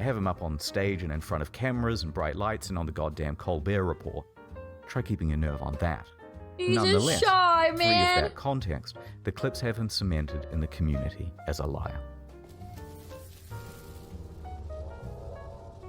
They have him up on stage and in front of cameras and bright lights and on the goddamn Colbert Report. Try keeping your nerve on that. He's Nonetheless, just shy, free man. of that context, the clips have him cemented in the community as a liar.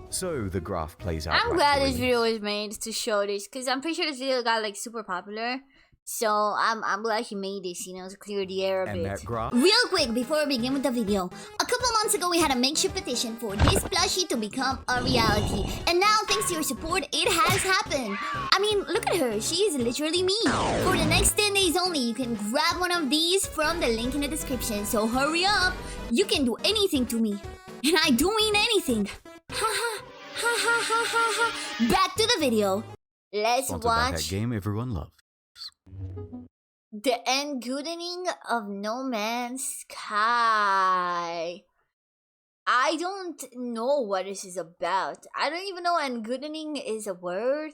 So the graph plays out. I'm like glad dreams. this video was made to show this, because I'm pretty sure this video got like super popular. So I'm glad he made this, you know, to clear the air a And bit. that graph. Real quick before we begin with the video, a couple months ago we had a makeshift petition for this plushie to become a reality, and now thanks to your support it has happened. I mean, look at her, she is literally me. For the next 10 days only, you can grab one of these from the link in the description, so hurry up. You can do anything to me, and I do mean anything. Ha ha ha ha ha ha ha. Back to the video. Let's Sponsored by that watch game everyone loves. the Engoodening of No Man's Sky. I don't know what this is about. I don't even know Engoodening is a word,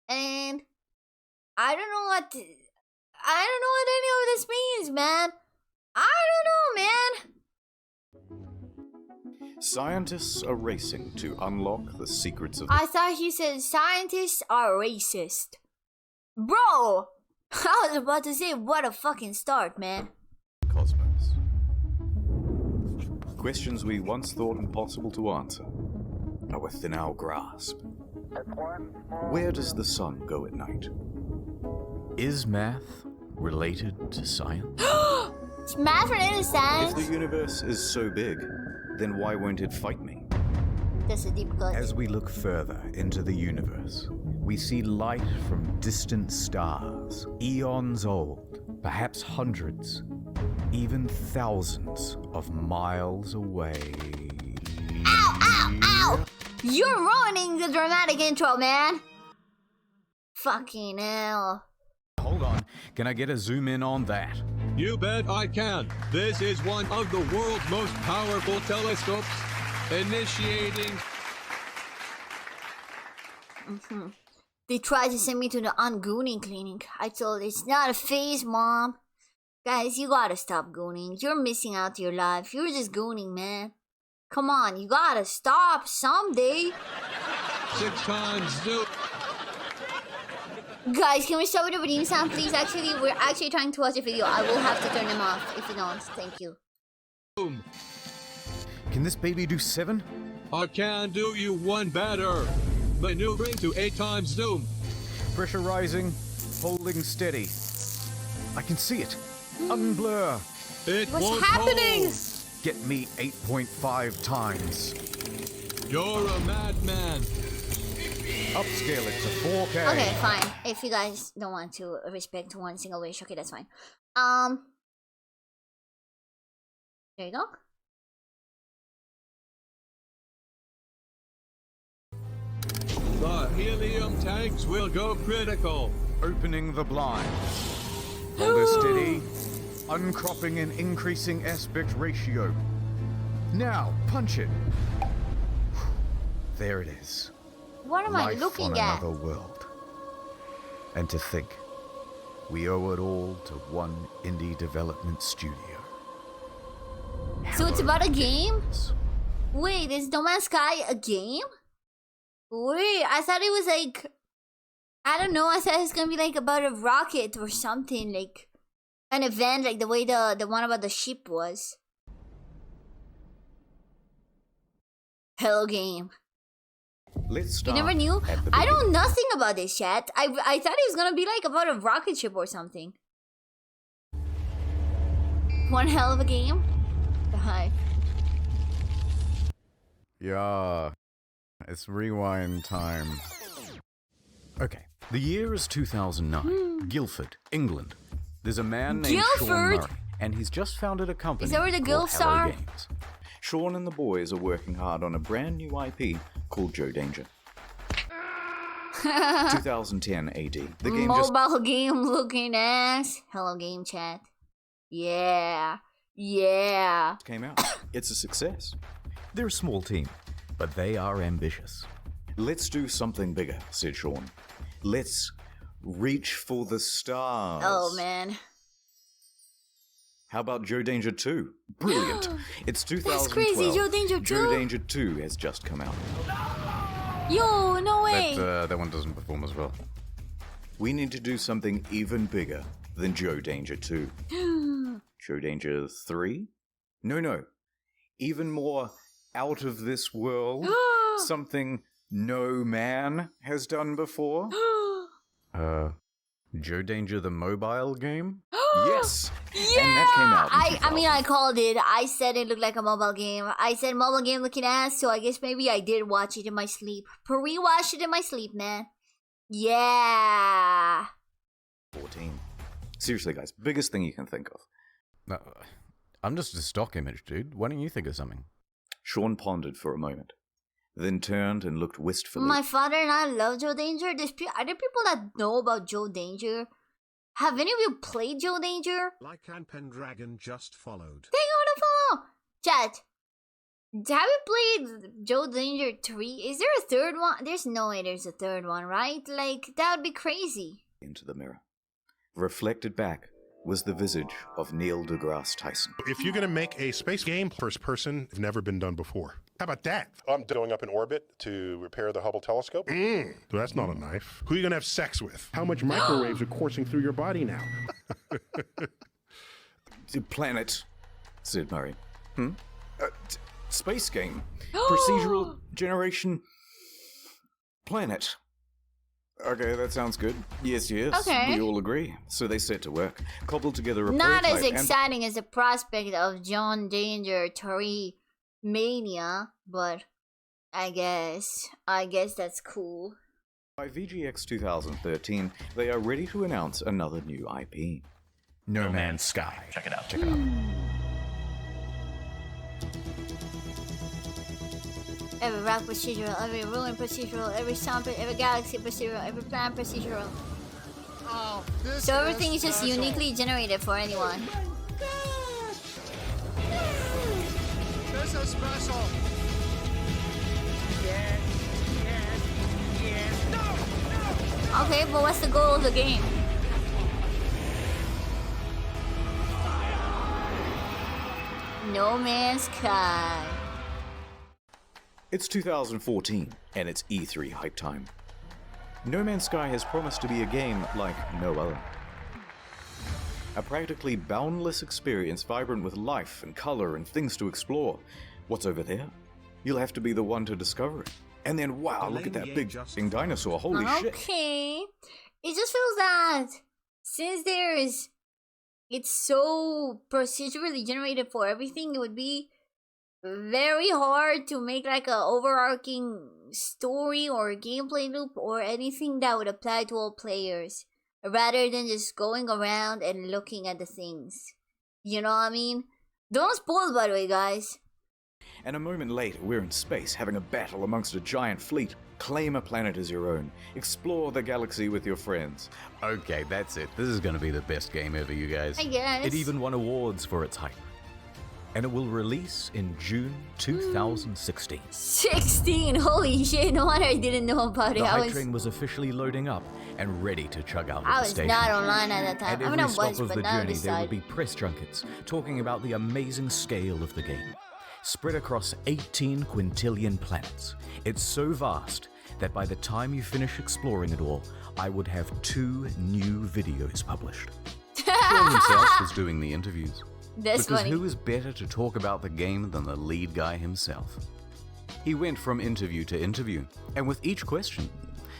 and I don't know what any of this means, man. I don't know, man. Scientists are racing to unlock the secrets of I thought he said scientists are racist. Bro, I was about to say what a fucking start, man. the cosmos. Questions we once thought impossible to answer are within our grasp. Where does the sun go at night? Is math related to science? It's math related If science. the universe is so big, then why won't it fight me? That's a deep cut. As we look further into the universe, we see light from distant stars, eons old, perhaps hundreds, even thousands of miles away. Ow, ow, ow! You're ruining the dramatic intro, man. Fucking hell. Hold on, can I get a zoom in on that? You bet I can. This is one of the world's most powerful telescopes. Initiating. They tried to send me to the Engoodening clinic. I told it's not a phase, Mom. Guys, you gotta stop gooning. You're missing out to your life. You're just gooning, man. Come on, you gotta stop someday. 6 times zoom. Guys, can we start with the redeem sound, please? Actually, we're actually trying to watch a video. I will have to turn them off if you don't. Thank you. Can this baby do 7? I can do you one better. Maneuvering to 8 times zoom. Pressure rising, holding steady. I can see it. Unblur. It What's won't happening? hold. Get me 8.5 times. You're a madman. Upscale it to 4K. Okay, fine. If you guys don't want to respect one single wish, okay, that's fine. There you go. The helium tanks will go critical. Opening the blind. Hold it steady. Uncropping and increasing aspect ratio. Now, punch it. There it is. What am I Life looking on at? another world. And to think, we owe it all to one indie development studio. So it's about a game? Games. Wait, is No Man's Sky a game? Wait, I thought it was like, I don't know, I thought it was gonna be like about a rocket or something, like an event, like the way the one about the ship was. Hello game. Let's You start. never knew? at the I know beginning. nothing about this yet. I thought it was gonna be like about a rocket ship or something. One hell of a game. The Hype. Yeah, it's rewind time. Okay, the year is 2009. Guildford, England. There's a man named Sean Guildford? Murray, and he's just founded a company Is that where the called Guild Hello Star? Games. Sean and the boys are working hard on a brand new IP called Joe Danger. 2010 AD. The game just Mobile game looking ass. Hello game chat. Yeah. Yeah. came out. It's a success. They're a small team, but they are ambitious. Let's do something bigger, said Sean. Let's reach for the stars. Oh man. How about Joe Danger 2? Brilliant. It's 2012. That's crazy, Joe Danger 2? Joe Danger 2 has just come out. Yo, no way. That one doesn't perform as well. We need to do something even bigger than Joe Danger 2. Joe Danger 3? No. Even more out of this world. Something no man has done before. Joe Danger the mobile game? Yes! Yeah! And that came out in I mean, I called it. I said it looked like a mobile game. I said mobile game looking ass, so I guess maybe I did watch it in my sleep. Pre-watched it in my sleep, man. Yeah. 14. Seriously, guys, biggest thing you can think of. I'm just a stock image, dude. Why don't you think of something? Sean pondered for a moment, then turned and looked wistfully. My father and I love Joe Danger. Are there people that know about Joe Danger? Have any of you played Joe Danger? Like and Pendragon just followed. Thank you for the follow. Chat. Have you played Joe Danger 3? Is there a third one? There's no way there's a third one, right? Like, that would be crazy. Into the mirror. Reflected back was the visage of Neil deGrasse Tyson. If you're gonna make a space game first person, it's never been done before. How about that? I'm going up in orbit to repair the Hubble telescope. That's not a knife. Who are you gonna have sex with? How much microwaves are coursing through your body now? The planet, said Murray. Space game. Procedural generation. Planet. Okay, that sounds good. Yes. Okay. We all agree. So they set to work, cobbled together a Not prototype as exciting as the prospect of John Danger 3 Mania, but I guess that's cool. By VGX 2013, they are ready to announce another new IP. No Man's Sky. Check it out. Every rock procedural, every ruin procedural, every sound, every galaxy procedural, every planet procedural. Oh, So everything is just uniquely generated for anyone. This is special. Okay, but what's the goal of the game? No Man's Sky. It's 2014, and it's E3 hype time. No Man's Sky has promised to be a game like no other. A practically boundless experience vibrant with life and color and things to explore. What's over there? You'll have to be the one to discover it. And then, wow, look at that big f***ing dinosaur, holy shit. Okay. It just feels that since it's so procedurally generated for everything, it would be very hard to make like a overarching story or gameplay loop or anything that would apply to all players rather than just going around and looking at the things. You know what I mean? Don't spoil, by the way, guys. And a moment later, we're in space having a battle amongst a giant fleet. Claim a planet as your own. Explore the galaxy with your friends. Okay, that's it. This is going to be the best game ever, you guys. I guess. It even won awards for its hype. And it will release in June 2016. 16! Holy shit, no wonder I didn't know about it. The hype train was officially loading up and ready to chug out of the was station. not online at that time. At I mean, every I stop was, of but the now I journey, there would decide. be press junkets talking about the amazing scale of the game. Spread across 18 quintillion planets. It's so vast that by the time you finish exploring it all, I would have 2 new videos published. Sean himself was doing the interviews. That's Because funny. who is better to talk about the game than the lead guy himself? He went from interview to interview, and with each question,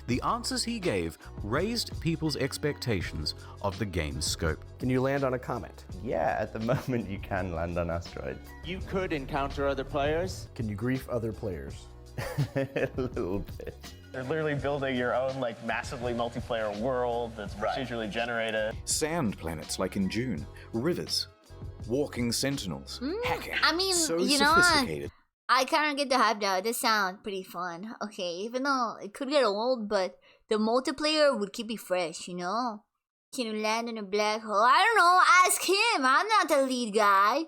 the answers he gave raised people's expectations of the game's scope. Can you land on a comet? Yeah, at the moment you can land on asteroids. You could encounter other players. Can you grief other players? A little bit. They're literally building your own like massively multiplayer world that's procedurally generated. Sand planets like in June. Rivers. Walking sentinels. Hacking. I mean, so you know what? sophisticated. I kind of get the hype now. This sounds pretty fun. Okay, even though it could get old, but the multiplayer would keep it fresh, you know? Can you land in a black hole? I don't know. Ask him. I'm not the lead guy.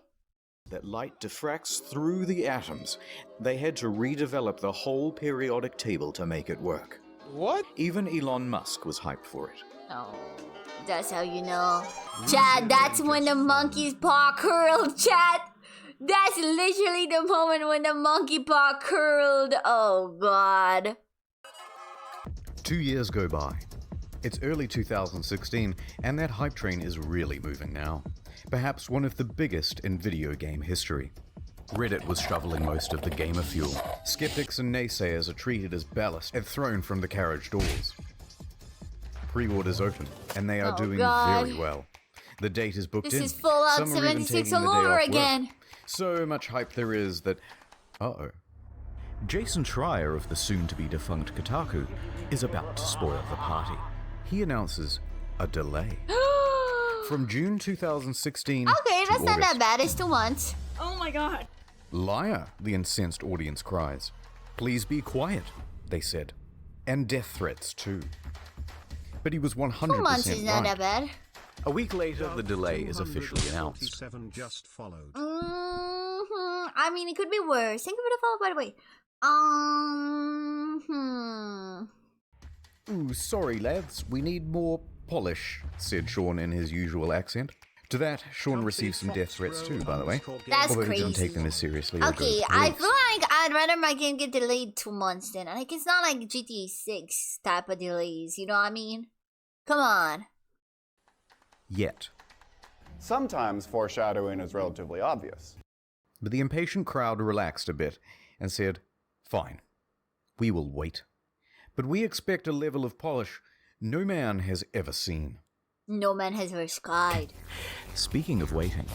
That light diffracts through the atoms. They had to redevelop the whole periodic table to make it work. What? Even Elon Musk was hyped for it. Oh. That's how you know. Chat, that's when the monkey's paw curled, chat. That's literally the moment when the monkey paw curled. Oh, God. 2 years go by. It's early 2016, and that hype train is really moving now. Perhaps one of the biggest in video game history. Reddit was shoveling most of the gamer fuel. Skeptics and naysayers are treated as ballast and thrown from the carriage doors. Pre-orders open, and they are doing very well. The date is booked in. This is Fallout Some are even 76 taking the all day over off work. again. So much hype there is that... Jason Schreier of the soon-to-be defunct Kotaku is about to spoil the party. He announces a delay. From June 2016 Okay, to that's not that August. bad. It's 2 months. Oh my god. Liar, the incensed audience cries. Please be quiet, they said. And death threats, too. But he was 100% 2 months is not that right. bad. A week later, the delay is officially announced. Just followed. I mean, it could be worse. Thank you for the follow, by the way. Ooh, sorry lads, we need more polish, said Sean in his usual accent. To that, Sean received some death threats too, by the way. That's Although he crazy. didn't take them as seriously. or go Okay, to I police. feel like I'd rather my game get delayed 2 months then. Like, it's not like GTA 6 type of delays, you know what I mean? Come on. Yet. Sometimes foreshadowing is relatively obvious. But the impatient crowd relaxed a bit and said, fine, we will wait. But we expect a level of polish no man has ever seen. No man has ever skied. Speaking of waiting,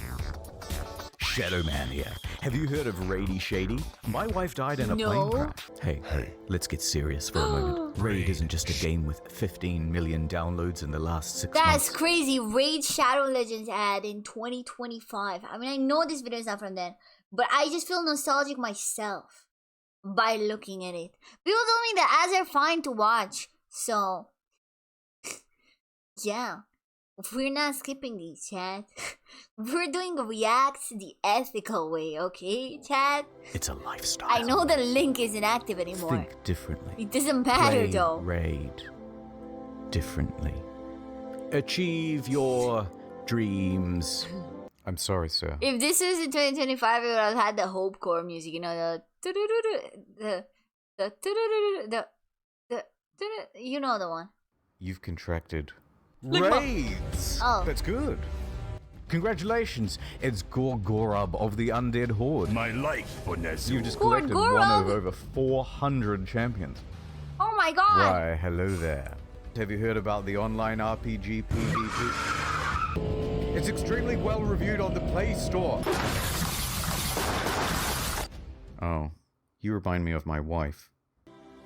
Shadow Man here. Have you heard of Raidy Shady? My wife died in a plane crash. Hey, let's get serious for a moment. Raid isn't just a game with 15 million downloads in the last 6 months. That's crazy. Raid Shadow Legends ad in 2025. I mean, I know this video is not from then, but I just feel nostalgic myself by looking at it. People told me the ads are fine to watch, so yeah. We're not skipping these, chat. We're doing reacts the ethical way, okay, chat? It's a lifestyle. I know the link isn't active anymore. Think differently. It doesn't matter Play though. Raid differently. Achieve your dreams. I'm sorry, sir. If this was in 2025, it would have had the Hope Core music, you know, you know the one. You've contracted raids. Oh. That's good. Congratulations, it's Gorgorub of the Undead Horde. My life for Nezu. You've just collected one Gorgorub? of over 400 champions. Oh my god! Why, hello there. Have you heard about the online RPG PvP? It's extremely well reviewed on the Play Store. Oh, you remind me of my wife.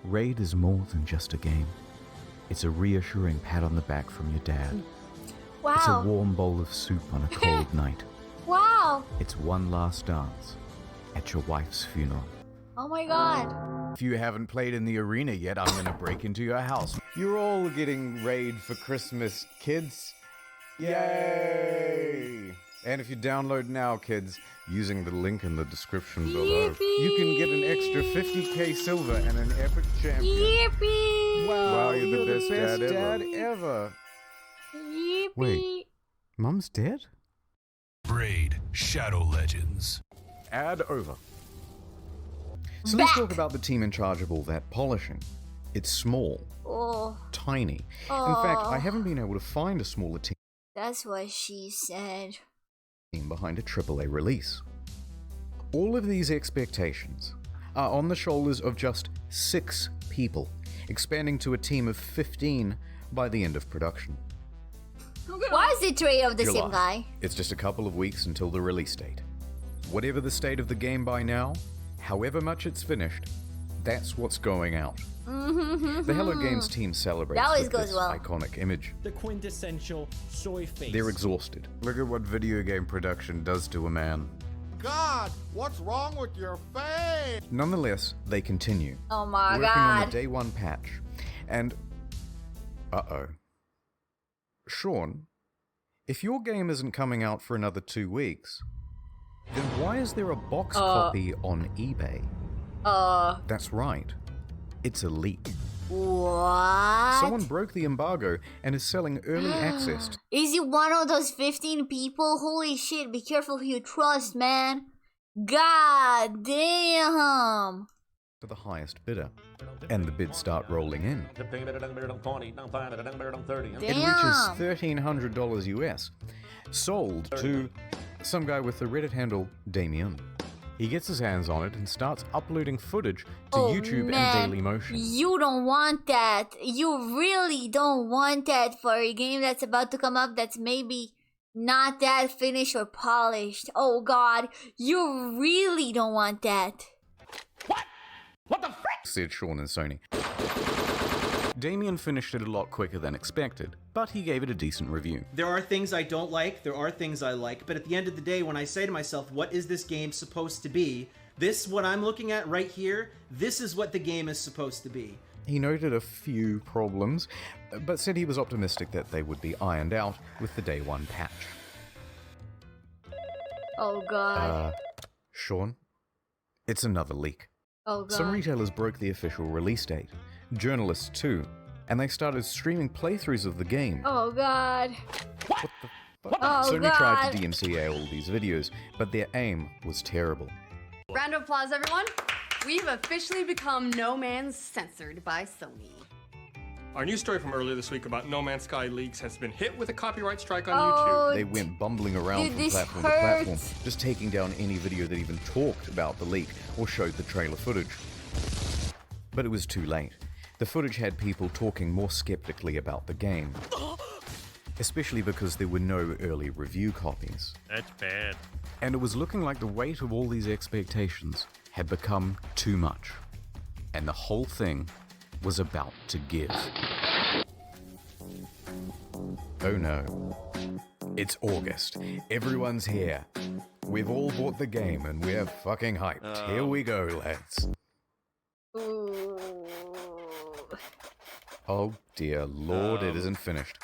Raid is more than just a game. It's a reassuring pat on the back from your dad. Wow. It's a warm bowl of soup on a cold night. Wow. It's one last dance at your wife's funeral. Oh my god. If you haven't played in the arena yet, I'm gonna break into your house. You're all getting Raid for Christmas, kids. Yay! And if you download now, kids, using the link in the description below, you can get an extra 50k silver and an epic champion. Yippee! Wow, you're the best dad ever. Yippee! Wait, Mum's dead? Raid Shadow Legends. Ad over. So let's talk about the team in charge of all that polishing. It's small, tiny. In fact, I haven't been able to find a smaller team That's what she said. behind a AAA release. All of these expectations are on the shoulders of just 6 people, expanding to a team of 15 by the end of production. Why is the tray of the July. same guy? It's just a couple of weeks until the release date. Whatever the state of the game by now, however much it's finished, that's what's going out. The Hello Games team celebrates That always with goes this well. iconic image. The quintessential soy face. They're exhausted. Look at what video game production does to a man. God, what's wrong with your face? Nonetheless, they continue. Oh my working on the god. day 1 patch. And Sean, if your game isn't coming out for another 2 weeks, then why is there a box copy on eBay? That's right. It's a leak. What? Someone broke the embargo and is selling early access Is he one of those 15 people? Holy shit, be careful who you trust, man. God damn. to the highest bidder. And the bids start rolling in. It reaches $1,300 US. Sold to some guy with the Reddit handle Damien. He gets his hands on it and starts uploading footage to YouTube and Dailymotion. You don't want that. You really don't want that for a game that's about to come up that's maybe not that finished or polished. Oh god, you really don't want that. What the frick? Said Sean and Sony. Damien finished it a lot quicker than expected, but he gave it a decent review. There are things I don't like, there are things I like, but at the end of the day, when I say to myself, what is this game supposed to be? This, what I'm looking at right here, this is what the game is supposed to be. He noted a few problems, but said he was optimistic that they would be ironed out with the day one patch. Oh god. Sean, it's another leak. Oh god. Some retailers broke the official release date. Journalists too. And they started streaming playthroughs of the game. Oh god. What the fuck? Oh Sony god. tried to DMCA all these videos, but their aim was terrible. Round of applause, everyone. We've officially become No Man's censored by Sony. Our news story from earlier this week about No Man's Sky leaks has been hit with a copyright strike on Oh, YouTube. They went bumbling around dude, from this platform to hurts. platform, just taking down any video that even talked about the leak or showed the trailer footage. But it was too late. The footage had people talking more skeptically about the game, especially because there were no early review copies. That's bad. And it was looking like the weight of all these expectations had become too much, and the whole thing was about to give. Oh no. It's August. Everyone's here. We've all bought the game and we're fucking hyped. Here we go, lads. Ooh. Oh dear lord, it isn't finished.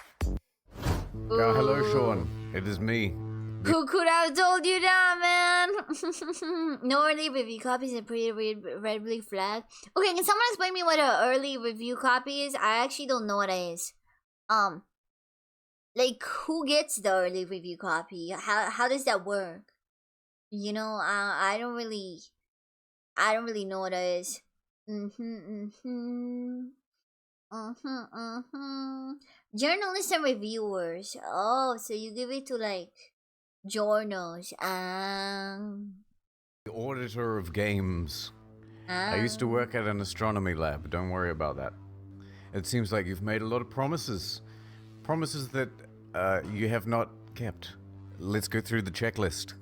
Hello, Sean. It is me. Who could have told you that, man? No early review copies and pretty red blue flag. Okay, can someone explain me what an early review copy is? I actually don't know what it is. Like, who gets the early review copy? How does that work? You know, I don't really know what it is. Journalists and reviewers. Oh, so you give it to like journals. The auditor of games. I used to work at an astronomy lab. Don't worry about that. It seems like you've made a lot of promises. Promises that you have not kept. Let's go through the checklist.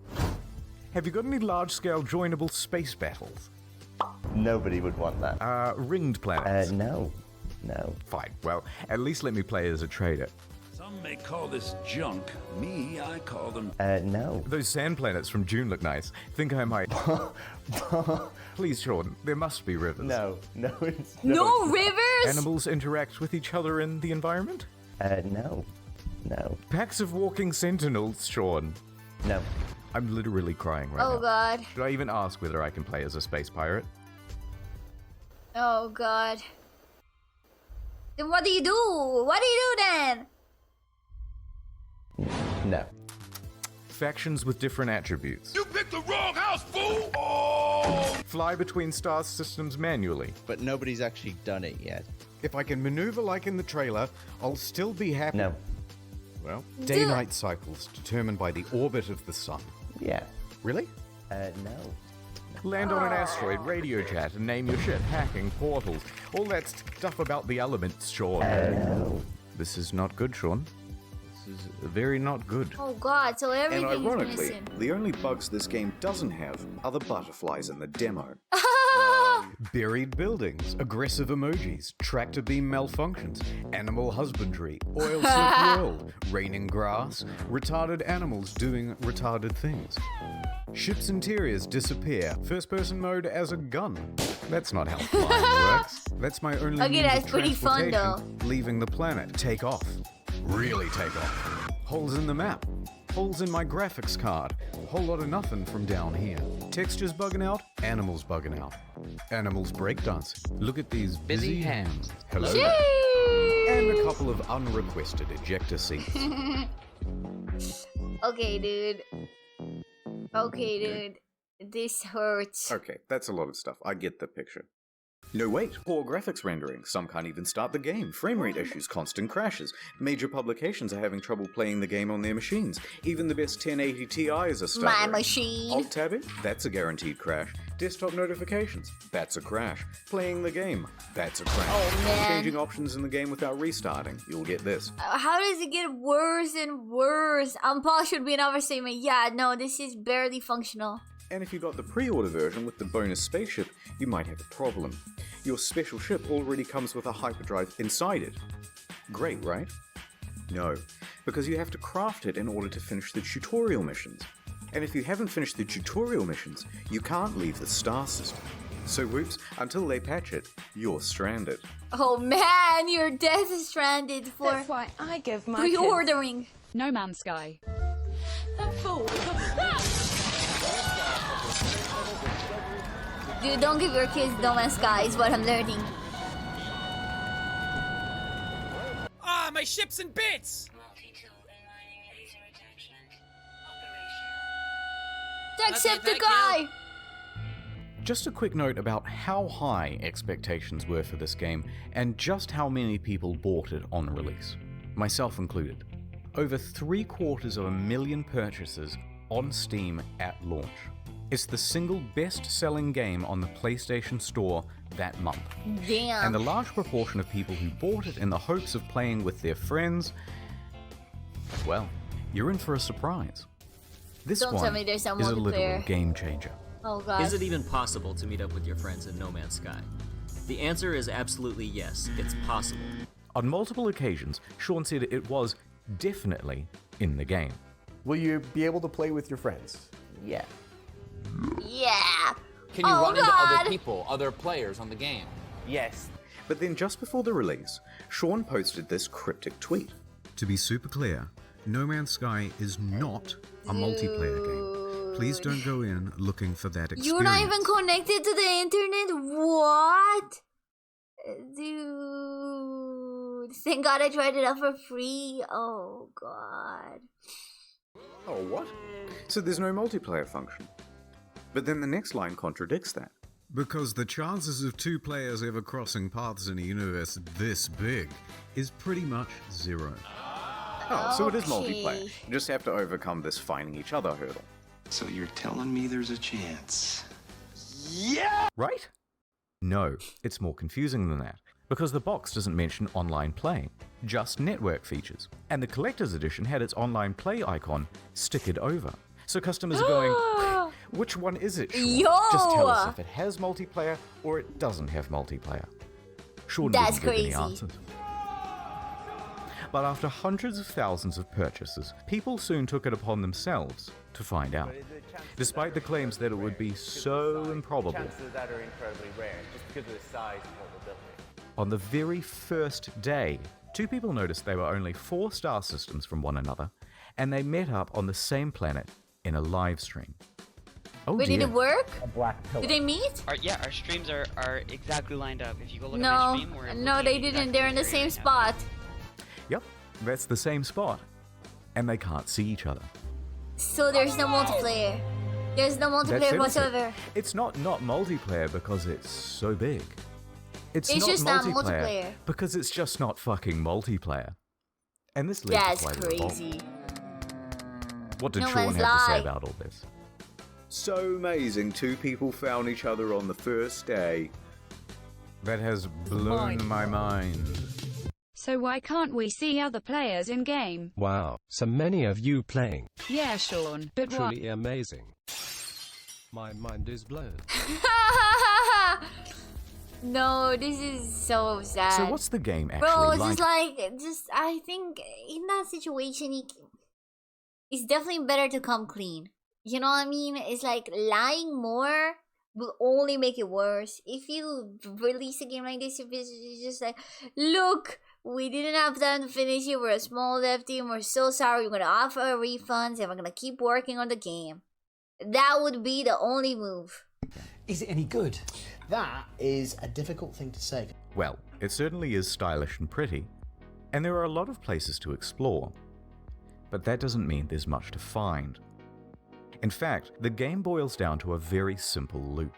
Have you got any large-scale joinable space battles? Nobody would want that. Ringed planets? No. Fine. Well, at least let me play as a trader. Some may call this junk. Me, I call them... No. Those sand planets from June look nice. Think I might... Please, Sean, there must be rivers. No, it's... No rivers? Animals interact with each other in the environment? No. Packs of walking sentinels, Sean. No. I'm literally crying right now. Oh god. Should I even ask whether I can play as a space pirate? Oh god. Then what do you do? What do you do then? No. Factions with different attributes. You picked the wrong house, fool! Oh! Fly between star systems manually. But nobody's actually done it yet. If I can maneuver like in the trailer, I'll still be happy. No. Well, day-night cycles determined by the orbit of the sun. Yeah. Really? No. Land on an asteroid, radio chat, and name your shit. Hacking, portals, all that stuff about the elements, Sean. No. This is not good, Sean. This is very not good. Oh god, so And everything's ironically, missing. the only bugs this game doesn't have are the butterflies in the demo. Buried buildings, aggressive emojis, tractor beam malfunctions, animal husbandry, oil slick world, raining grass, retarded animals doing retarded things. Ship's interiors disappear, first-person mode as a gun. That's not how flying works. That's my only Okay, means that's of pretty fun, transportation, leaving the planet. Take off. Really take off. Holes in the map. Holes in my graphics card. A whole lot of nothing from down here. Textures bugging out, animals bugging out. Animals breakdancing. Look at these busy hands. Hello there. And a couple of unrequested ejector seats. Okay, dude. Okay, dude. This hurts. Okay, that's a lot of stuff. I get the picture. No wait, poor graphics rendering. Some can't even start the game. Frame rate issues, constant crashes. Major publications are having trouble playing the game on their machines. Even the best 1080 Ti's are stuttering. My machine. Alt-tabbing? That's a guaranteed crash. Desktop notifications? That's a crash. Playing the game? That's a crash. Oh, man. Changing options in the game without restarting? You'll get this. How does it get worse and worse? Paul should be another statement. Yeah, no, this is barely functional. And if you got the pre-order version with the bonus spaceship, you might have a problem. Your special ship already comes with a hyperdrive inside it. Great, right? No, because you have to craft it in order to finish the tutorial missions. And if you haven't finished the tutorial missions, you can't leave the star system. So whoops, until they patch it, you're stranded. Oh man, you're death stranded for That's why I give my pre-ordering. No Man's Sky. That fool. Dude, don't give your kids No Man's Sky is what I'm learning. Ah, my ship's in bits! Jacksepticeye! Just a quick note about how high expectations were for this game and just how many people bought it on release, myself included. Over 750,000 purchases on Steam at launch. It's the single best-selling game on the PlayStation Store that month. Damn. And the large proportion of people who bought it in the hopes of playing with their friends, well, you're in for a surprise. This Don't one tell me there's no is a literal multiplayer. game changer. Oh god. Is it even possible to meet up with your friends in No Man's Sky? The answer is absolutely yes, it's possible. On multiple occasions, Sean said it was definitely in the game. Will you be able to play with your friends? Yeah. Yeah. Can you run into other people, other players on the game? Yes. But then just before the release, Sean posted this cryptic tweet. To be super clear, No Man's Sky is not a multiplayer game. Please don't go in looking for that experience. You're not even connected to the internet? What? Dude. Thank God I tried it out for free. Oh god. Oh, what? So there's no multiplayer function. But then the next line contradicts that. Because the chances of two players ever crossing paths in a universe this big is pretty much zero. Oh, so it is multiplayer. You just have to overcome this finding each other hurdle. So you're telling me there's a chance? Yeah! Right? No, it's more confusing than that. Because the box doesn't mention online play, just network features. And the collector's edition had its online play icon stickered over. So customers are going, which one is it, Sean? Yo! Just tell us if it has multiplayer or it doesn't have multiplayer. Sean That's didn't give crazy. any answers. But after hundreds of thousands of purchases, people soon took it upon themselves to find out. Despite the claims that it would be so improbable. Chances of that are incredibly rare, just because of the size and vulnerability. On the very first day, two people noticed they were only 4 star systems from one another, and they met up on the same planet in a live stream. Oh Wait, dear. did it work? A black pillar. Did they meet? Our streams are exactly lined up. If you go look at No, my stream, we're no, they didn't. They're in the same spot. Yep, that's the same spot. And they can't see each other. So there's no multiplayer. There's no That's multiplayer it. whatsoever. It's not multiplayer because it's so big. It's It's not just not multiplayer multiplayer. because it's just not fucking multiplayer. And this leads That's to quite a revolt. crazy. What did No Sean man's have to say lie. about all this? So amazing, 2 people found each other on the first day. That has blown my mind. So why can't we see other players in game? Wow, so many of you playing. Yeah, Sean, but what? Truly amazing. My mind is blown. No, this is so sad. So what's the game actually Bro, it's like? I think in that situation, it's definitely better to come clean. You know what I mean? It's like lying more will only make it worse. If you release a game like this, if it's just like, look, we didn't have time to finish it, we're a small dev team, we're so sorry, we're gonna offer refunds and we're gonna keep working on the game. That would be the only move. Is it any good? That is a difficult thing to say. Well, it certainly is stylish and pretty, and there are a lot of places to explore. But that doesn't mean there's much to find. In fact, the game boils down to a very simple loop.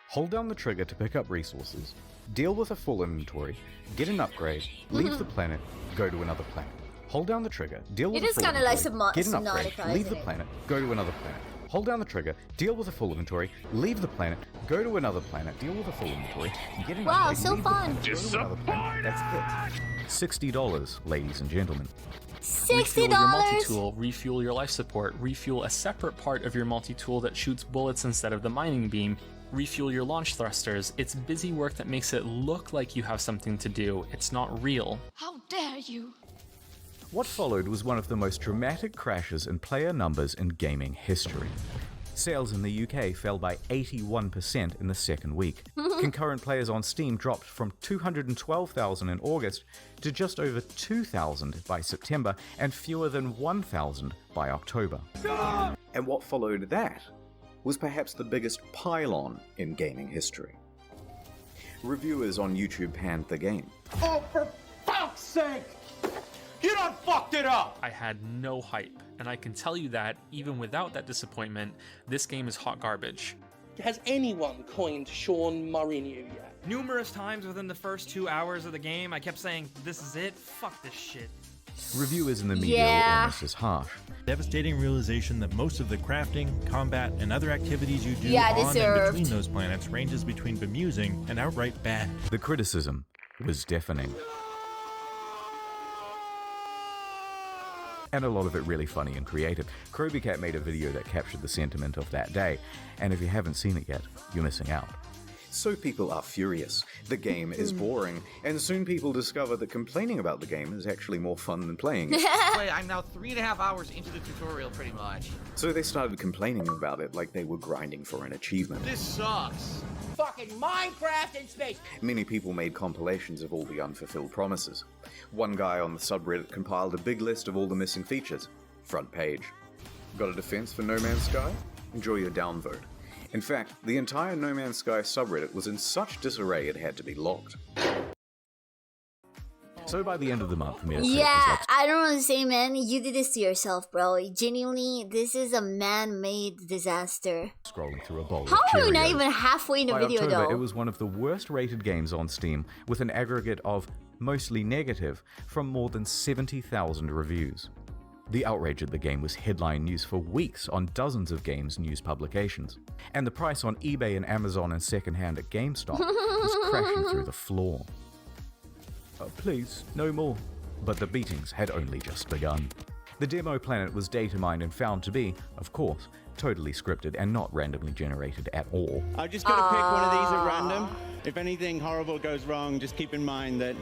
Hold down the trigger to pick up resources, deal with a full inventory, get an upgrade, leave the planet, go to another planet. Hold down the trigger, deal with a full inventory, get an upgrade, leave the planet, go to another planet. Hold down the trigger, deal with a full inventory, leave the planet, go to another planet, deal with a full inventory, get an upgrade, so leave fun. the planet, go to another planet. That's it. $60, ladies and gentlemen. Refuel your multi-tool, refuel your life support, refuel a separate part of your multi-tool that shoots bullets instead of the mining beam, refuel your launch thrusters. It's busy work that makes it look like you have something to do. It's not real. How dare you! What followed was one of the most dramatic crashes in player numbers in gaming history. Sales in the UK fell by 81% in the second week. Concurrent players on Steam dropped from 212,000 in August to just over 2,000 by September and fewer than 1,000 by October. And what followed that was perhaps the biggest pylon in gaming history. Reviewers on YouTube panned the game. Oh, for fuck's sake! You done fucked it up! I had no hype, and I can tell you that, even without that disappointment, this game is hot garbage. Has anyone coined Sean Mourinho yet? Numerous times within the first 2 hours of the game, I kept saying, this is it, fuck this shit. Reviewers in the media were almost as harsh. Devastating realization that most of the crafting, combat, and other activities you do Yeah, on and deserved. between those planets ranges between bemusing and outright bad. The criticism was deafening. And a lot of it really funny and creative. Krobycat made a video that captured the sentiment of that day, and if you haven't seen it yet, you're missing out. So people are furious. The game is boring, and soon people discover that complaining about the game is actually more fun than playing it. Wait, I'm now 3.5 hours into the tutorial pretty much. So they started complaining about it like they were grinding for an achievement. This sucks. Fucking Minecraft in space! Many people made compilations of all the unfulfilled promises. One guy on the subreddit compiled a big list of all the missing features. Front page. Got a defense for No Man's Sky? Enjoy your downvote. In fact, the entire No Man's Sky subreddit was in such disarray it had to be locked. So by the end of the month, Metacritic was Yeah, like, I don't want to say, man, you did this to yourself, bro. Genuinely, this is a man-made disaster. scrolling through a bowl How of are we not Cheerios. even halfway in the By video, October, though? it was one of the worst rated games on Steam, with an aggregate of mostly negative from more than 70,000 reviews. The outrage at the game was headline news for weeks on dozens of games news publications, and the price on eBay and Amazon and secondhand at GameStop was crashing through the floor. Please, no more. But the beatings had only just begun. The demo planet was data mined and found to be, of course, totally scripted and not randomly generated at all. I've just got to pick one of these at random. If anything horrible goes wrong, just keep in mind that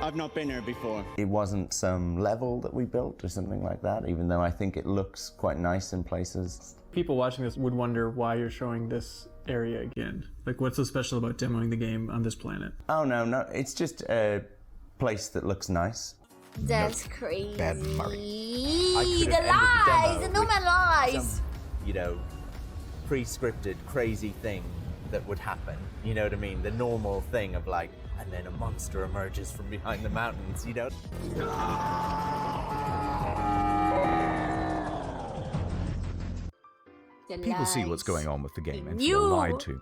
I've not been here before. It wasn't some level that we built or something like that, even though I think it looks quite nice in places. People watching this would wonder why you're showing this area again. Like, what's so special about demoing the game on this planet? Oh, no, it's just a place that looks nice. That's crazy. Bad Murray. The lies! The No Man lies! Some, pre-scripted crazy thing that would happen. You know what I mean? The normal thing of like, and then a monster emerges from behind the mountains, you know? People see what's going on with the game and feel lied to.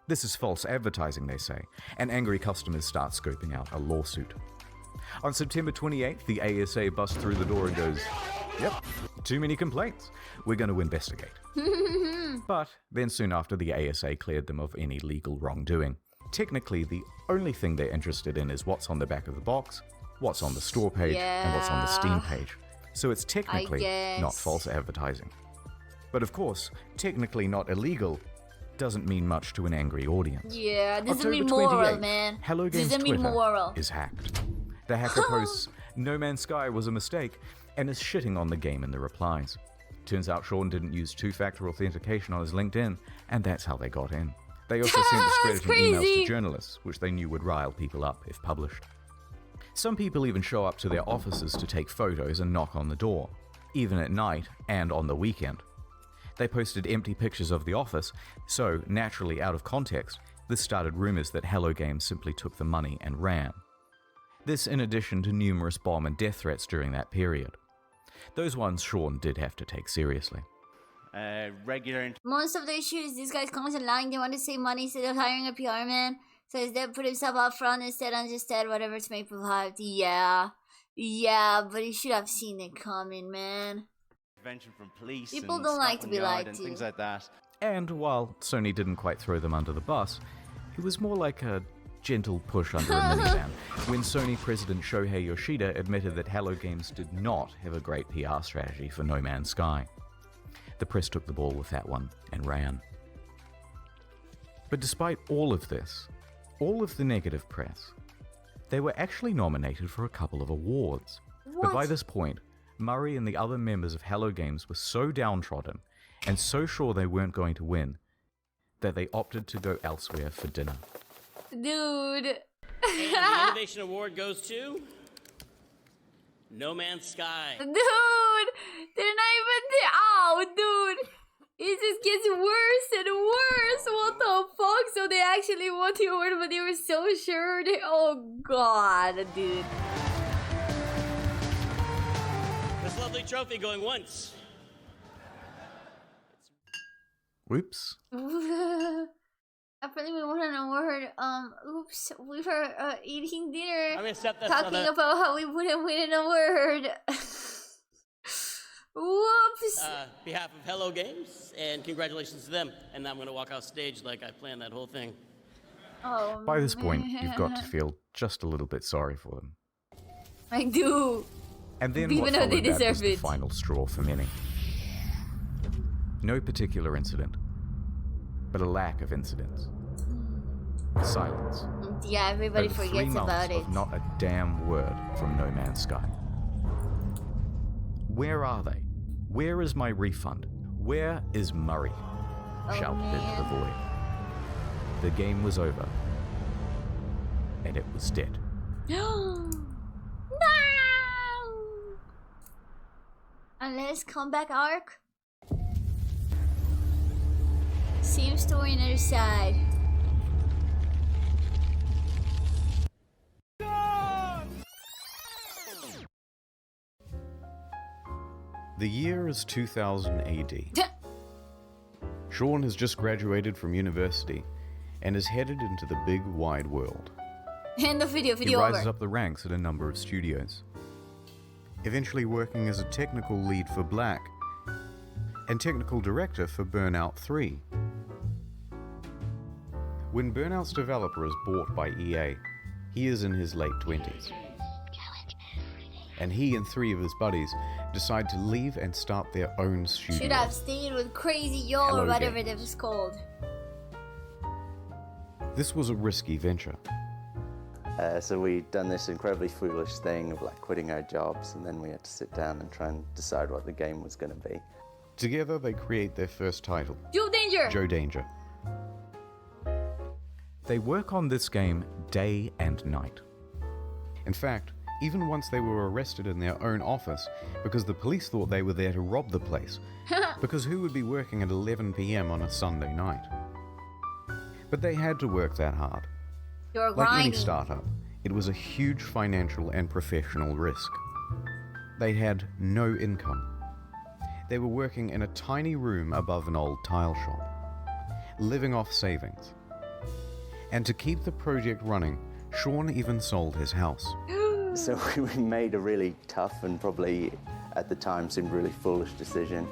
This is false advertising, they say, and angry customers start scoping out a lawsuit. On September 28th, the ASA busts through the door and goes, "Yep, too many complaints. We're going to investigate." But then soon after, the ASA cleared them of any legal wrongdoing. Technically, the only thing they're interested in is what's on the back of the box, what's on the store page, and what's on the Steam page. So it's technically not false advertising. But of course, technically not illegal doesn't mean much to an angry audience. Yeah, doesn't October mean moral, 28th, man. Hello Games Doesn't mean Twitter moral. is hacked. The hacker posts, "No Man's Sky was a mistake," and is shitting on the game in the replies. Turns out Sean didn't use two-factor authentication on his LinkedIn, and that's how they got in. They also sent discrediting emails crazy. to journalists, which they knew would rile people up if published. Some people even show up to their offices to take photos and knock on the door, even at night and on the weekend. They posted empty pictures of the office, so, naturally out of context, this started rumors that Hello Games simply took the money and ran. This in addition to numerous bomb and death threats during that period. Those ones Sean did have to take seriously. Regular. Most of the issues, these guys constantly lying. They want to save money instead of hiring a PR man. So instead, put himself up front instead and just said whatever to make people hyped. Yeah, but he should have seen it coming, man. Intervention from police. People and don't like to be Scotland Yard lied and to. things like that. And while Sony didn't quite throw them under the bus, it was more like a gentle push under a minivan when Sony president Shohei Yoshida admitted that Hello Games did not have a great PR strategy for No Man's Sky. The press took the ball with that one and ran. But despite all of this, all of the negative press, they were actually nominated for a couple of awards. But by this point, Murray and the other members of Hello Games were so downtrodden and so sure they weren't going to win that they opted to go elsewhere for dinner. Dude. And the Innovation Award goes to No Man's Sky. Dude, they're not even there. Oh, dude. It just gets worse and worse. What the fuck? So they actually won the award, but they were so sure. Oh, God, dude. This lovely trophy going once. Whoops. Apparently we won an award. Oops. We were eating dinner. I'm gonna set this talking about how we wouldn't win an award. Whoops. Behalf of Hello Games, and congratulations to them. And I'm gonna walk off stage like I planned that whole thing. Oh, By this point, you've got to feel just a little bit sorry for them. I do. And then Even what though they followed that deserve was the it. final straw for many. No particular incident, but a lack of incidents. Silence. Yeah, everybody Over 3 forgets months about it. of not a damn word from No Man's Sky. Where are they? Where is my refund? Where is Murray? Shouted into the void. The game was over. And it was dead. No! Unless comeback arc. Same story, another side. The year is 2000 AD. Sean has just graduated from university and is headed into the big wide world. And the video He rises over. up the ranks at a number of studios, eventually working as a technical lead for Black and technical director for Burnout 3. When Burnout's developer is bought by EA, he is in his late 20s. And he and 3 of his buddies decide to leave and start their own studio. Should have stayed with Crazy Yo or Hello whatever Games. that was called. This was a risky venture. So we'd done this incredibly foolish thing of like quitting our jobs, and then we had to sit down and try and decide what the game was going to be. Together they create their first title, Joe Danger! Joe Danger. They work on this game day and night. In fact, even once they were arrested in their own office because the police thought they were there to rob the place, because who would be working at 11 p.m. on a Sunday night? But they had to work that hard. You're Like any grinding. startup, it was a huge financial and professional risk. They had no income. They were working in a tiny room above an old tile shop, living off savings. And to keep the project running, Sean even sold his house. So we made a really tough and probably at the time seemed really foolish decision.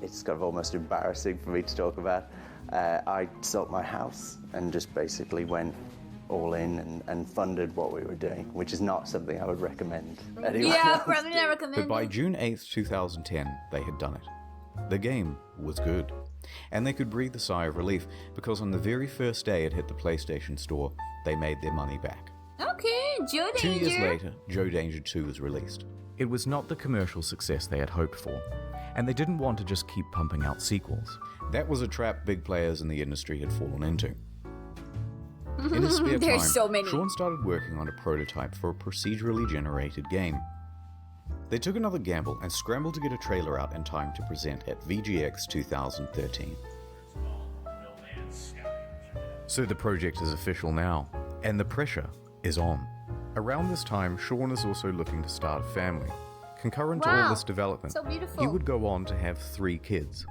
It's kind of almost embarrassing for me to talk about. I sold my house and just basically went all in and funded what we were doing, which is not something I would recommend anyone Yeah, else probably do. not recommend But by it. June 8th, 2010, they had done it. The game was good. And they could breathe a sigh of relief because on the very first day it hit the PlayStation Store, they made their money back. Okay, Joe 2 Danger. years later, Joe Danger 2 was released. It was not the commercial success they had hoped for, and they didn't want to just keep pumping out sequels. That was a trap big players in the industry had fallen into. In his spare time, There's so many. Sean started working on a prototype for a procedurally generated game. They took another gamble and scrambled to get a trailer out in time to present at VGX 2013. So the project is official now, and the pressure is on. Around this time, Sean is also looking to start a family. Concurrent to all this development, so beautiful. he would go on to have 3 kids.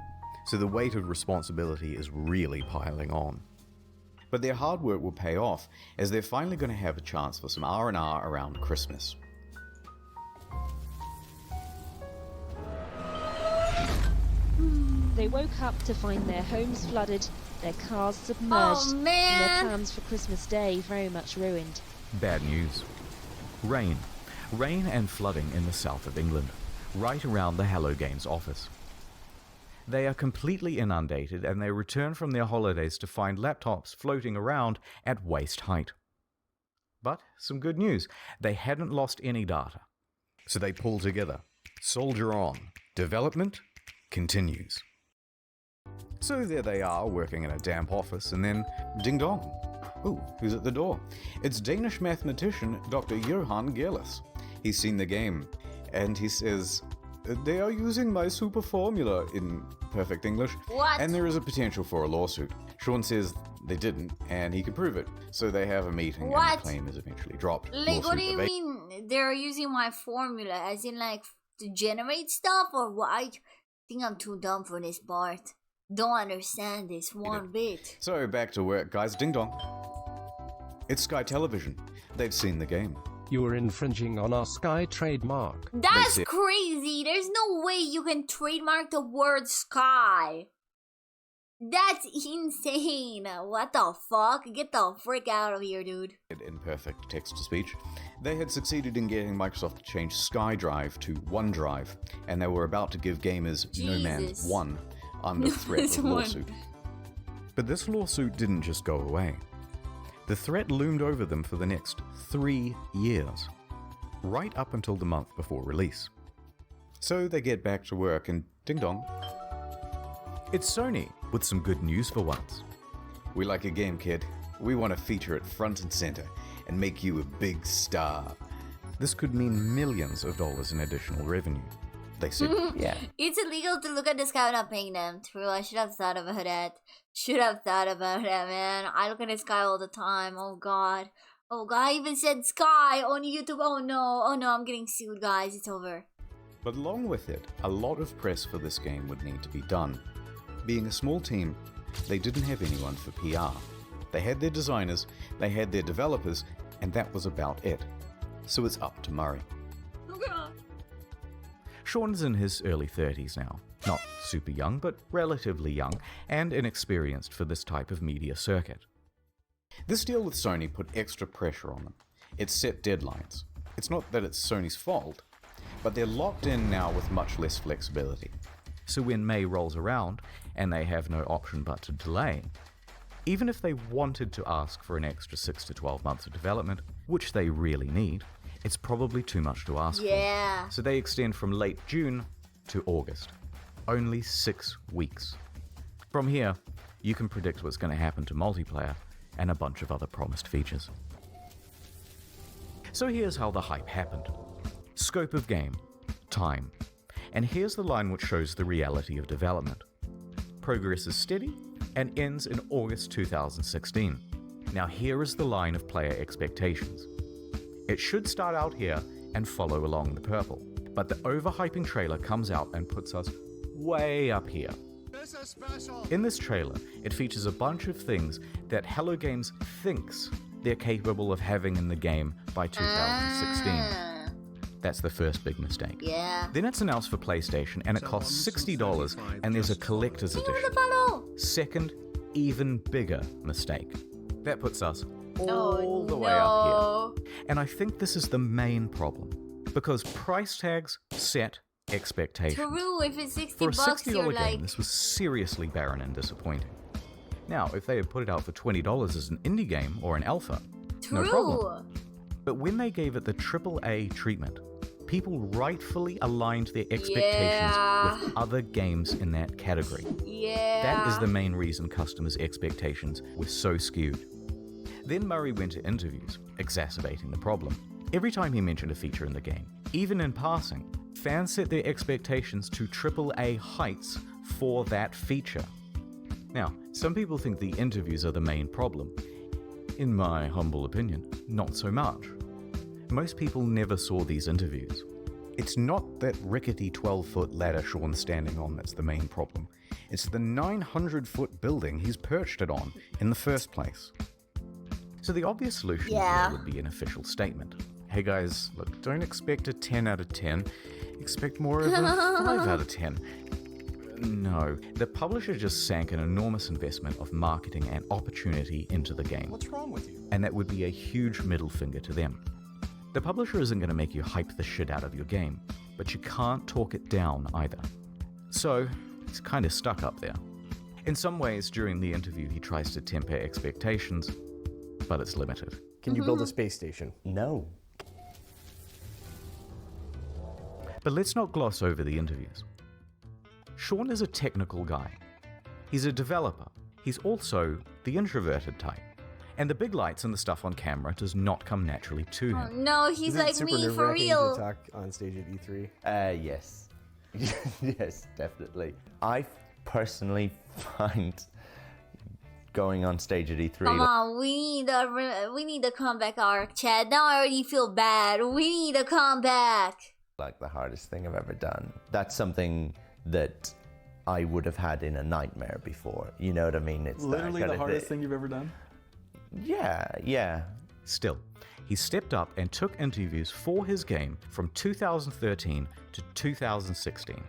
So the weight of responsibility is really piling on. But their hard work will pay off, as they're finally going to have a chance for some R&R around Christmas. They woke up to find their homes flooded, their cars submerged, and their plans for Christmas Day very much ruined. Bad news. Rain. Rain and flooding in the south of England, right around the Hello Games office. They are completely inundated, and they return from their holidays to find laptops floating around at waist height. But some good news. They hadn't lost any data. So they pull together. Soldier on. Development continues. So there they are, working in a damp office, and then ding dong. Ooh, who's at the door? It's Danish mathematician Dr. Johan Gerlis. He's seen the game, and he says, "They are using my super formula," in perfect English. What? And there is a potential for a lawsuit. Sean says they didn't, and he can prove it. So they have a meeting, and the claim is eventually dropped. Like, what do you mean they're using my formula? As in, like, to generate stuff, or what? I think I'm too dumb for this part. Don't understand this one bit. So back to work, guys. Ding dong. It's Sky Television. They've seen the game. You are infringing on our Sky trademark. That's crazy. There's no way you can trademark the word sky. That's insane. What the fuck? Get the frick out of here, dude. In perfect text-to-speech. They had succeeded in getting Microsoft to change SkyDrive to OneDrive, and they were about to give gamers No Man's 1 under threat of lawsuit. But this lawsuit didn't just go away. The threat loomed over them for the next 3 years, right up until the month before release. So they get back to work, and ding dong. It's Sony, with some good news for once. "We like your game, kid. We want to feature it front and center and make you a big star." This could mean millions of dollars in additional revenue. They said, yeah. It's illegal to look at the sky without paying them. True, I should have thought about that. Should have thought about that, man. I look at the sky all the time. Oh god. Oh god, I even said sky on YouTube. Oh no, I'm getting sued, guys. It's over. But along with it, a lot of press for this game would need to be done. Being a small team, they didn't have anyone for PR. They had their designers, they had their developers, and that was about it. So it's up to Murray. Sean's in his early 30s now. Not super young, but relatively young, and inexperienced for this type of media circuit. This deal with Sony put extra pressure on them. It set deadlines. It's not that it's Sony's fault, but they're locked in now with much less flexibility. So when May rolls around, and they have no option but to delay, even if they wanted to ask for an extra 6 to 12 months of development, which they really need, it's probably too much to ask for. So they extend from late June to August. Only 6 weeks. From here, you can predict what's going to happen to multiplayer and a bunch of other promised features. So here's how the hype happened. Scope of game. Time. And here's the line which shows the reality of development. Progress is steady and ends in August 2016. Now here is the line of player expectations. It should start out here and follow along the purple, but the overhyping trailer comes out and puts us way up here. This is special. In this trailer, it features a bunch of things that Hello Games thinks they're capable of having in the game by 2016. That's the first big mistake. Yeah. Then it's announced for PlayStation and it costs $60 and there's a collector's edition. Second, even bigger mistake. That puts us all the way up here. And I think this is the main problem, because price tags set expectations. True, if it's 60 For a bucks, $60 you're game, like... this was seriously barren and disappointing. Now, if they had put it out for $20 as an indie game or an alpha, no problem. But when they gave it the AAA treatment, people rightfully aligned their expectations with other games in that category. That is the main reason customers' expectations were so skewed. Then Murray went to interviews, exacerbating the problem. Every time he mentioned a feature in the game, even in passing, fans set their expectations to AAA heights for that feature. Now, some people think the interviews are the main problem. In my humble opinion, not so much. Most people never saw these interviews. It's not that rickety 12-foot ladder Sean's standing on that's the main problem. It's the 900-foot building he's perched it on in the first place. So the obvious solution here would be an official statement. Hey guys, look, don't expect a 10 out of 10. Expect more of a 5 out of 10. No, the publisher just sank an enormous investment of marketing and opportunity into the game. What's wrong with you? And that would be a huge middle finger to them. The publisher isn't going to make you hype the shit out of your game, but you can't talk it down either. So, he's kind of stuck up there. In some ways, during the interview, he tries to temper expectations, but it's limited. Can you build a space station? No. But let's not gloss over the interviews. Sean is a technical guy. He's a developer. He's also the introverted type. And the big lights and the stuff on camera does not come naturally to him. Oh, no, he's like me for real. To talk on stage at E3? Yes. Yes, definitely. I personally find going on stage at E3... Come on, we need a comeback arc, Chad. Now I already feel bad. We need a comeback. like the hardest thing I've ever done. That's something that I would have had in a nightmare before. You know what I mean? It's literally the hardest thing you've ever done? Yeah. Still, he stepped up and took interviews for his game from 2013 to 2016.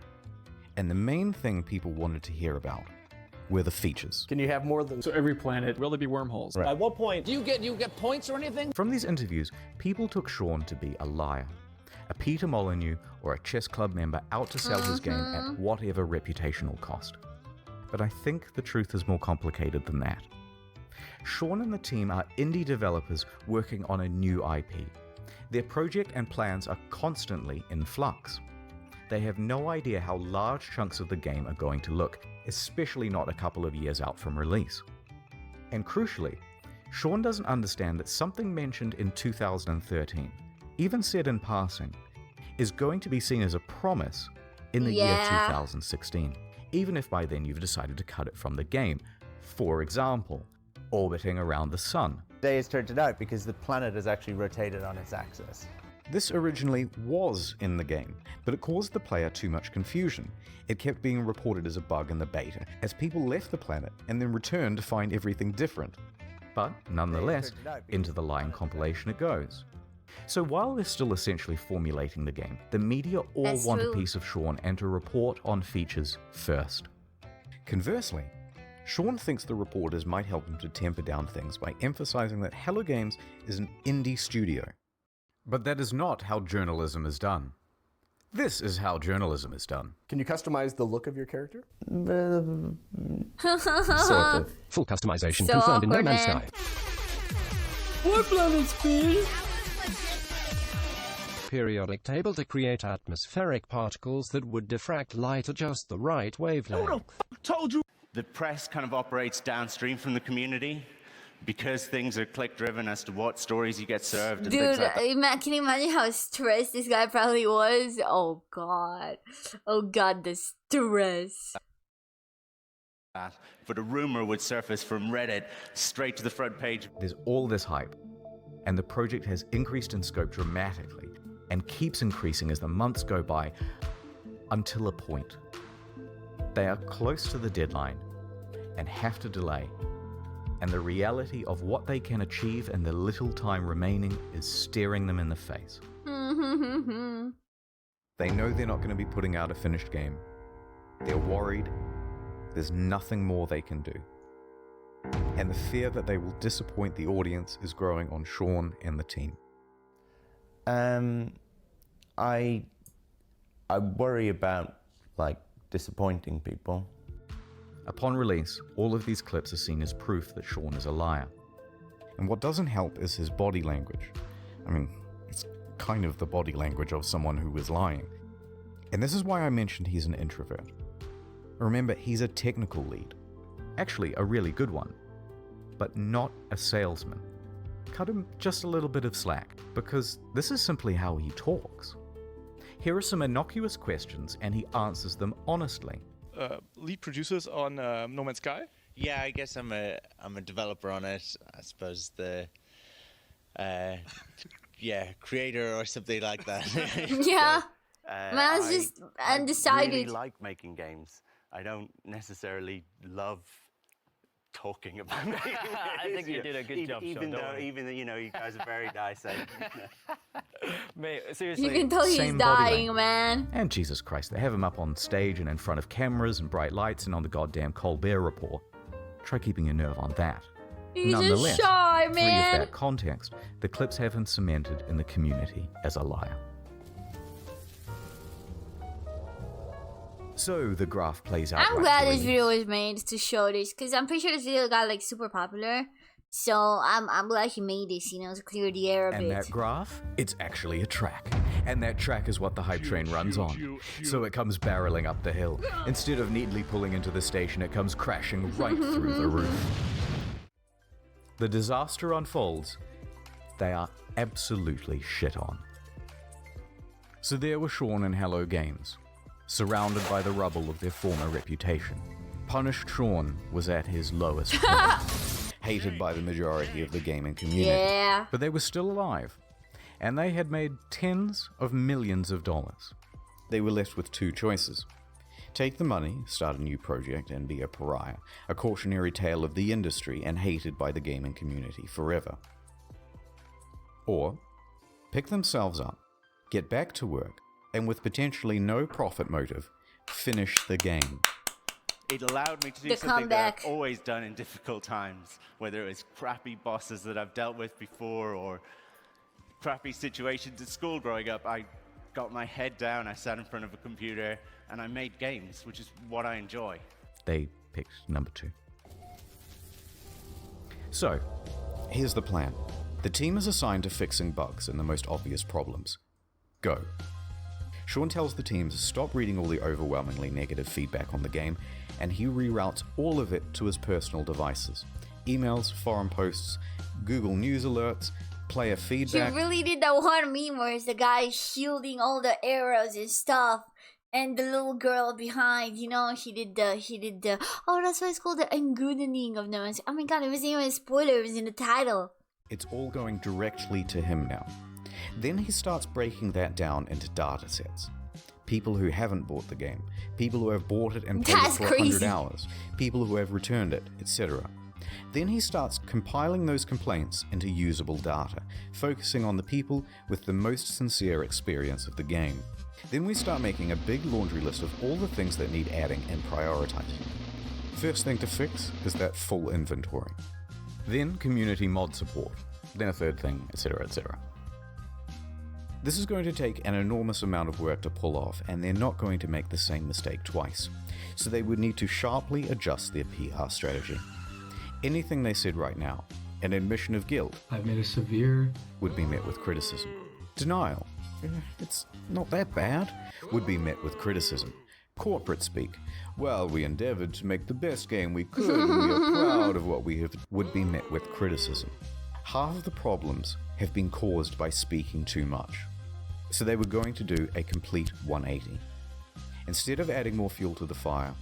And the main thing people wanted to hear about were the features. Can you have more than... So every planet, will there be wormholes? Right. At what point do you get points or anything? From these interviews, people took Sean to be a liar, a Peter Molyneux or a chess club member out to sell his game at whatever reputational cost. But I think the truth is more complicated than that. Sean and the team are indie developers working on a new IP. Their project and plans are constantly in flux. They have no idea how large chunks of the game are going to look, especially not a couple of years out from release. And crucially, Sean doesn't understand that something mentioned in 2013, even said in passing, is going to be seen as a promise in the year 2016, even if by then you've decided to cut it from the game. For example, orbiting around the sun. Day has turned it out because the planet has actually rotated on its axis. This originally was in the game, but it caused the player too much confusion. It kept being reported as a bug in the beta, as people left the planet and then returned to find everything different. But nonetheless, into the lying compilation it goes. So while they're still essentially formulating the game, the media all want a piece of Sean and to report on features first. Conversely, Sean thinks the reporters might help him to temper down things by emphasizing that Hello Games is an indie studio. But that is not how journalism is done. This is how journalism is done. Can you customize the look of your character? Sort of. Full customization confirmed in No Man's Sky. What planet's big? Periodic table to create atmospheric particles that would diffract light at just the right wavelength. Who the fuck told you? The press kind of operates downstream from the community because things are click-driven as to what stories you get served and things like that. Can you imagine how stressed this guy probably was? Oh god, the stress. But a rumor would surface from Reddit straight to the front page. There's all this hype, and the project has increased in scope dramatically and keeps increasing as the months go by until a point. They are close to the deadline and have to delay, and the reality of what they can achieve in the little time remaining is staring them in the face. They know they're not going to be putting out a finished game. They're worried. There's nothing more they can do. And the fear that they will disappoint the audience is growing on Sean and the team. I worry about, disappointing people. Upon release, all of these clips are seen as proof that Sean is a liar. And what doesn't help is his body language. I mean, it's kind of the body language of someone who is lying. And this is why I mentioned he's an introvert. Remember, he's a technical lead. Actually, a really good one. But not a salesman. Cut him just a little bit of slack, because this is simply how he talks. Here are some innocuous questions, and he answers them honestly. Lead producers on No Man's Sky? Yeah, I guess I'm a developer on it. I suppose the creator or something like that. Yeah. Man's I- just I undecided. really like making games. I don't necessarily love talking about making games. I think you did a good job, Even Sean, don't though, worry. even though, you guys are very nice. Mate, seriously. You can tell he's Same body dying, language. man. And Jesus Christ, they have him up on stage and in front of cameras and bright lights and on the goddamn Colbert Report. Try keeping your nerve on that. He's Nonetheless, just shy, free man. of that context, the clips have him cemented in the community as a liar. So the graph plays out. I'm right glad to this release. video was made to show this, because I'm pretty sure this video got like super popular. So I'm glad he made this, you know, to clear the air a And bit. that graph, it's actually a track. And that track is what the hype train runs on. So it comes barreling up the hill. Instead of neatly pulling into the station, it comes crashing right through the roof. The disaster unfolds. They are absolutely shit on. So there were Sean and Hello Games, surrounded by the rubble of their former reputation. Punished Sean was at his lowest point, hated by the majority of the gaming community. Yeah. But they were still alive, and they had made tens of millions of dollars. They were left with two choices. Take the money, start a new project, and be a pariah, a cautionary tale of the industry and hated by the gaming community forever. Or pick themselves up, get back to work, and with potentially no profit motive, finish the game. It allowed me to do The something comeback. that I've always done in difficult times, whether it was crappy bosses that I've dealt with before or crappy situations at school growing up. I got my head down, I sat in front of a computer, and I made games, which is what I enjoy. They picked number 2. So, here's the plan. The team is assigned to fixing bugs and the most obvious problems. Go. Sean tells the team to stop reading all the overwhelmingly negative feedback on the game, and he reroutes all of it to his personal devices. Emails, forum posts, Google News alerts, player He feedback. really did that one meme where it's the guy shielding all the arrows and stuff, and the little girl behind, you know, he did the oh, that's why it's called the Engoodening of No Man's Sky. Oh my god, it wasn't even a spoiler, it was in the title. It's all going directly to him now. Then he starts breaking that down into data sets. People who haven't bought the game, people who have bought it and played it That's for 100 crazy. hours, people who have returned it, etc. Then he starts compiling those complaints into usable data, focusing on the people with the most sincere experience of the game. Then we start making a big laundry list of all the things that need adding and prioritizing. First thing to fix is that full inventory. Then community mod support. Then a third thing, etc., etc. This is going to take an enormous amount of work to pull off, and they're not going to make the same mistake twice. So they would need to sharply adjust their PR strategy. Anything they said right now, an admission of guilt, I've made a severe would be met with criticism. Denial, it's not that bad, would be met with criticism. Corporate speak, well, we endeavored to make the best game we could, and we are proud of what we have, would be met with criticism. Half of the problems have been caused by speaking too much. So they were going to do a complete 180. Instead of adding more fuel to the fire,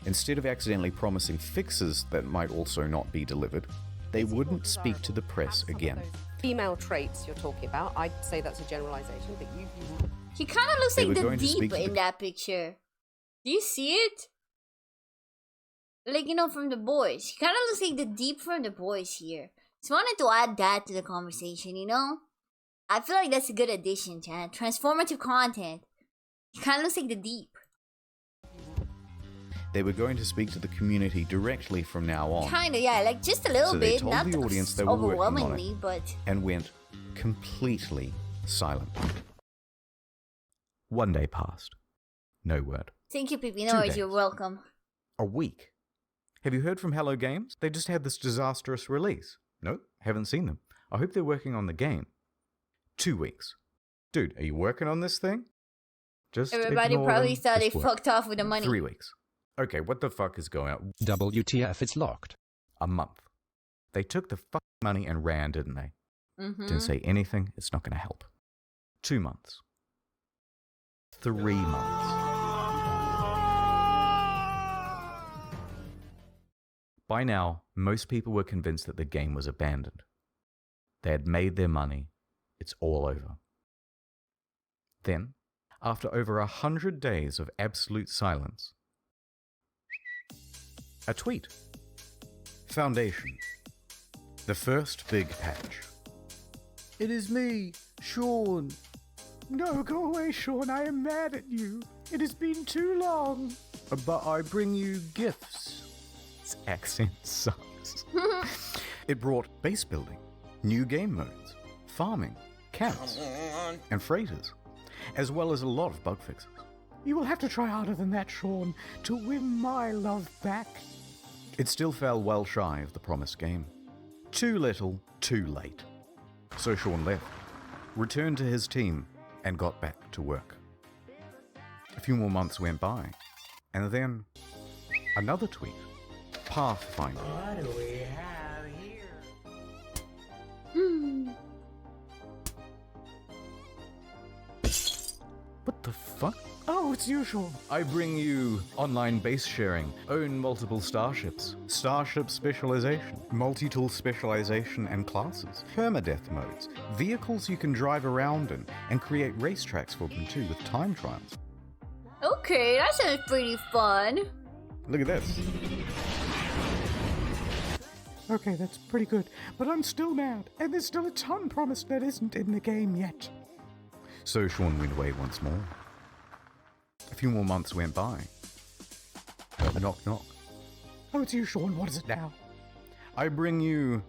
instead of accidentally promising fixes that might also not be delivered, they wouldn't speak to the press again. Female traits you're talking about, I'd say that's a generalization, but you He kind of looks They like were the going to Deep speak to in the- that picture. Do you see it? Like, you know, from The Boys. He kind of looks like the Deep from The Boys here. Just wanted to add that to the conversation, you know? I feel like that's a good addition, Chan. Transformative content. He kind of looks like the Deep. They were going to speak to the community directly from now on. Kinda, yeah, like just a little So they bit. told Not the audience they were working on overwhelmingly, it, but and went completely silent. One day passed. No word. thank you, Pippi. 2 No worries, days. you're welcome. A week. Have you heard from Hello Games? They just had this disastrous release. Nope, haven't seen them. I hope they're working on the game. 2 weeks. Dude, are you working on this thing? Just Everybody ignore probably them. thought they Just work. fucked off with the money. 3 weeks. Okay, what the fuck is going on? WTF, it's locked. A month. They took the fucking money and ran, didn't they? Mm-hmm. Didn't say anything. It's not going to help. 2 months. 3 months. By now, most people were convinced that the game was abandoned. They had made their money. It's all over. Then, after over 100 days of absolute silence, a tweet. Foundation. The first big patch. It is me, Sean. No, go away, Sean. I am mad at you. It has been too long. But I bring you gifts. His accent sucks. It brought base building, new game modes, farming, camps, and freighters, as well as a lot of bug fixes. You will have to try harder than that, Sean, to win my love back. It still fell well shy of the promised game. Too little, too late. So Sean left, returned to his team, and got back to work. A few more months went by, and then another tweet. Pathfinder. What do we have here? What the fuck? Oh, it's you, Sean. I bring you online base sharing, own multiple starships, starship specialization, multi-tool specialization and classes, permadeath modes, vehicles you can drive around in, and create racetracks for them too with time trials. Okay, that sounds pretty fun. Look at this. Okay, that's pretty good, but I'm still mad, and there's still a ton promised that isn't in the game yet. So Sean went away once more. A few more months went by. A knock knock. Oh, it's you, Sean. What is it now? I bring you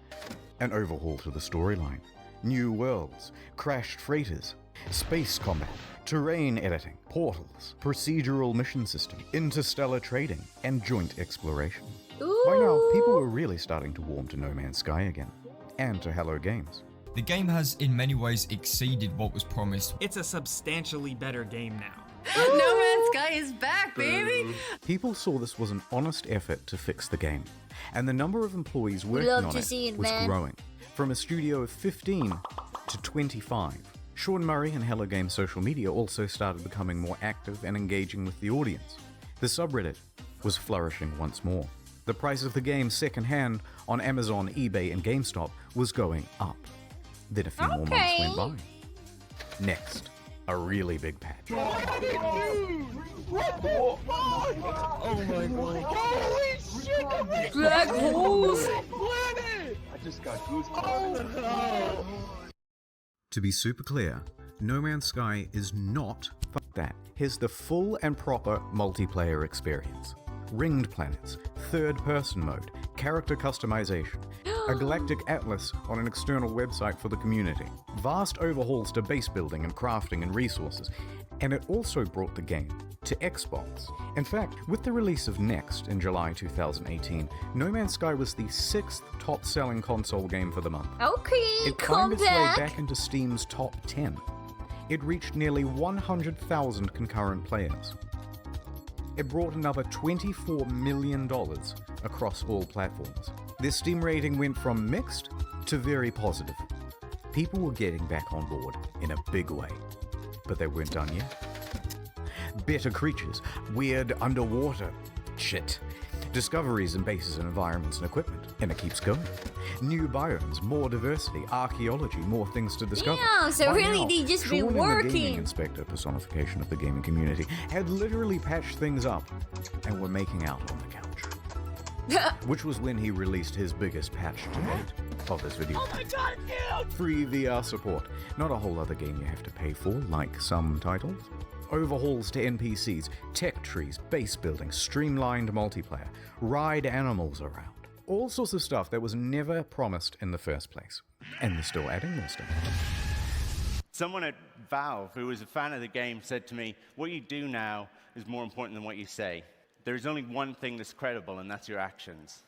an overhaul to the storyline. New worlds, crashed freighters, space combat, terrain editing, portals, procedural mission system, interstellar trading, and joint exploration. Ooh. By now, people were really starting to warm to No Man's Sky again, and to Hello Games. The game has in many ways exceeded what was promised. It's a substantially better game now. No Man's Sky is back, baby! People saw this was an honest effort to fix the game, and the number of employees We working love on to it see it, was man. growing, from a studio of 15 to 25. Sean Murray and Hello Games social media also started becoming more active and engaging with the audience. The subreddit was flourishing once more. The price of the game secondhand on Amazon, eBay, and GameStop was going up. Then a few more months went by. Next, a really big patch. Oh my god. Holy shit! Black holes! I just got goosebumps. To be super clear, No Man's Sky is not fuck that. Here's the full and proper multiplayer experience. Ringed planets, third-person mode, character customization, a galactic atlas on an external website for the community, vast overhauls to base building and crafting and resources, and it also brought the game to Xbox. In fact, with the release of Next in July 2018, No Man's Sky was the 6th top-selling console game for the month. Okay, It come climbed its way back. back into Steam's top 10. It reached nearly 100,000 concurrent players. It brought another $24 million across all platforms. Their Steam rating went from mixed to very positive. People were getting back on board in a big way, but they weren't done yet. Better creatures, weird underwater shit, discoveries in bases and environments and equipment, and it keeps going. New biomes, more diversity, archaeology, more things to discover. Yeah, so By really now, they just been Sean, the gaming working. inspector personification of the gaming community, had literally patched things up and were making out on the couch. Which was when he released his biggest patch to date of this video. Oh my god, it's huge! Free VR support, not a whole other game you have to pay for, like some titles. Overhauls to NPCs, tech trees, base building, streamlined multiplayer, ride animals around. All sorts of stuff that was never promised in the first place. And they're still adding more stuff. Someone at Valve, who was a fan of the game, said to me, what you do now is more important than what you say. There's only one thing that's credible, and that's your actions.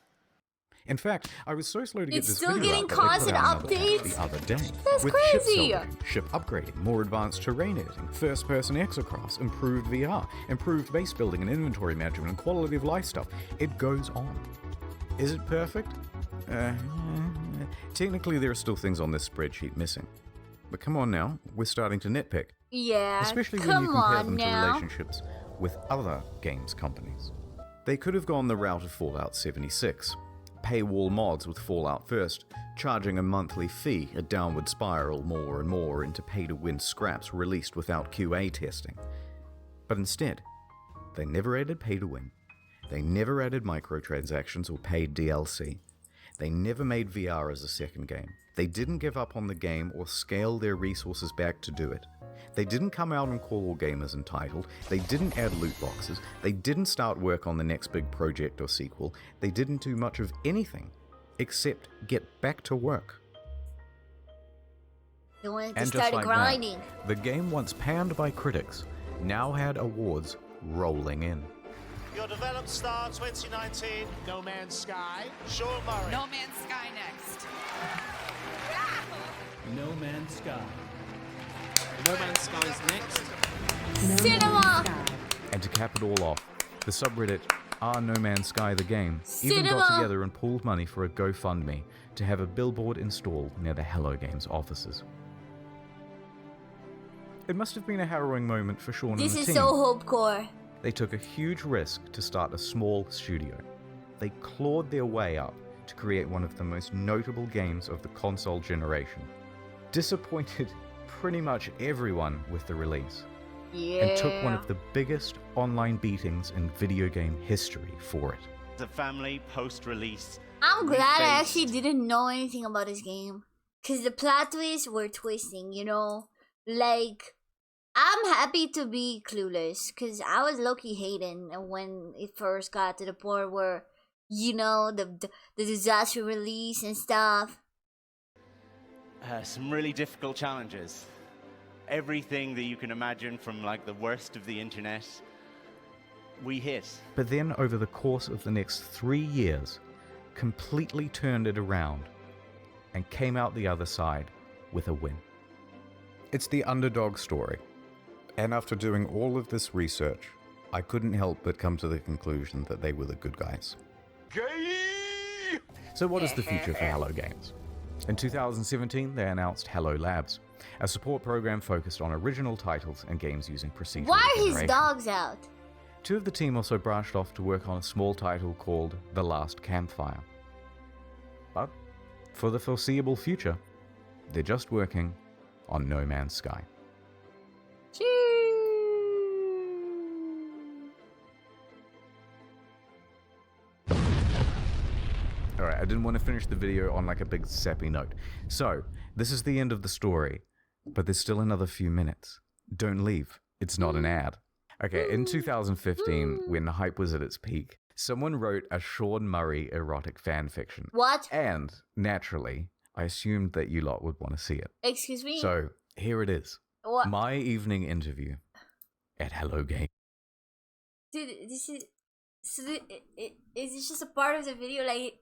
In fact, I was so slow to get It's this still video getting out that they put constant out another one updates? the other day. That's with crazy. ship upgrading, more advanced terrain editing, first-person exocrafts, improved VR, improved base building and inventory management, and quality of life stuff. It goes on. Is it perfect? Technically, there are still things on this spreadsheet missing. But come on now, we're starting to nitpick. Yeah, Especially when come you compare on them to now. relationships with other games companies. They could have gone the route of Fallout 76. Paywall mods with Fallout First, charging a monthly fee, a downward spiral more and more into pay-to-win scraps released without QA testing. But instead, they never added pay-to-win. They never added microtransactions or paid DLC. They never made VR as a second game. They didn't give up on the game or scale their resources back to do it. They didn't come out and call all gamers entitled. They didn't add loot boxes. They didn't start work on the next big project or sequel. They didn't do much of anything except get back to work. They wanted to And start just like grinding. that, the game once panned by critics now had awards rolling in. Your developed star 2019, No Man's Sky, Sean Murray. No Man's Sky next. No Man's Sky. No Man's Sky is next. Cinema! And to cap it all off, the subreddit No Man's Sky the Game even got Cinema! together and pooled money for a GoFundMe to have a billboard installed near the Hello Games offices. It must have been a harrowing moment for Sean This and the is team. so hopecore. They took a huge risk to start a small studio. They clawed their way up to create one of the most notable games of the console generation. Disappointed pretty much everyone with the release. Yeah. And took one of the biggest online beatings in video game history for it. The family post-release. I'm glad I actually didn't know anything about this game. Because the plot twists were twisting, you know? Like, I'm happy to be clueless. Because I was low-key hating when it first got to the point where, you know, the disaster release and stuff. Some really difficult challenges. Everything that you can imagine from like the worst of the internet, we hit. But then over the course of the next 3 years, completely turned it around and came out the other side with a win. It's the underdog story. And after doing all of this research, I couldn't help but come to the conclusion that they were the good guys. So what is the future for Hello Games? In 2017, they announced Hello Labs, a support program focused on original titles and games using procedural Why are his generation. dogs out? Two of the team also branched off to work on a small title called The Last Campfire. But for the foreseeable future, they're just working on No Man's Sky. Alright, I didn't want to finish the video on like a big sappy note. So, this is the end of the story, but there's still another few minutes. Don't leave, it's not an ad. Okay, in 2015, when hype was at its peak, someone wrote a Sean Murray erotic fanfiction. What? And, naturally, I assumed that you lot would want to see it. Excuse me? So, here it is. What? My evening interview at Hello Game. Dude, this is... So is this just a part of the video? Like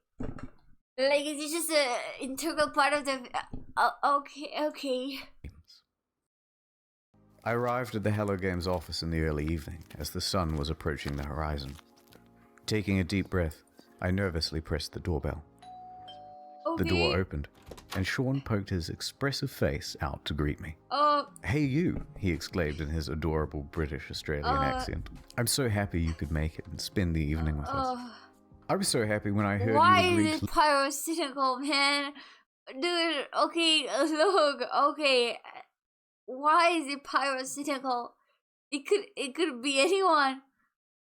is it just a integral part of the... okay. I arrived at the Hello Games office in the early evening as the sun was approaching the horizon. Taking a deep breath, I nervously pressed the doorbell. Okay. The door opened, and Sean poked his expressive face out to greet me. Hey you, he exclaimed in his adorable British Australian accent. I'm so happy you could make it and spend the evening with us. I was so happy when I heard Why you agreed is to... it pyrocynical, man? Dude, okay, look, okay. Why is it pyrocynical? It could be anyone.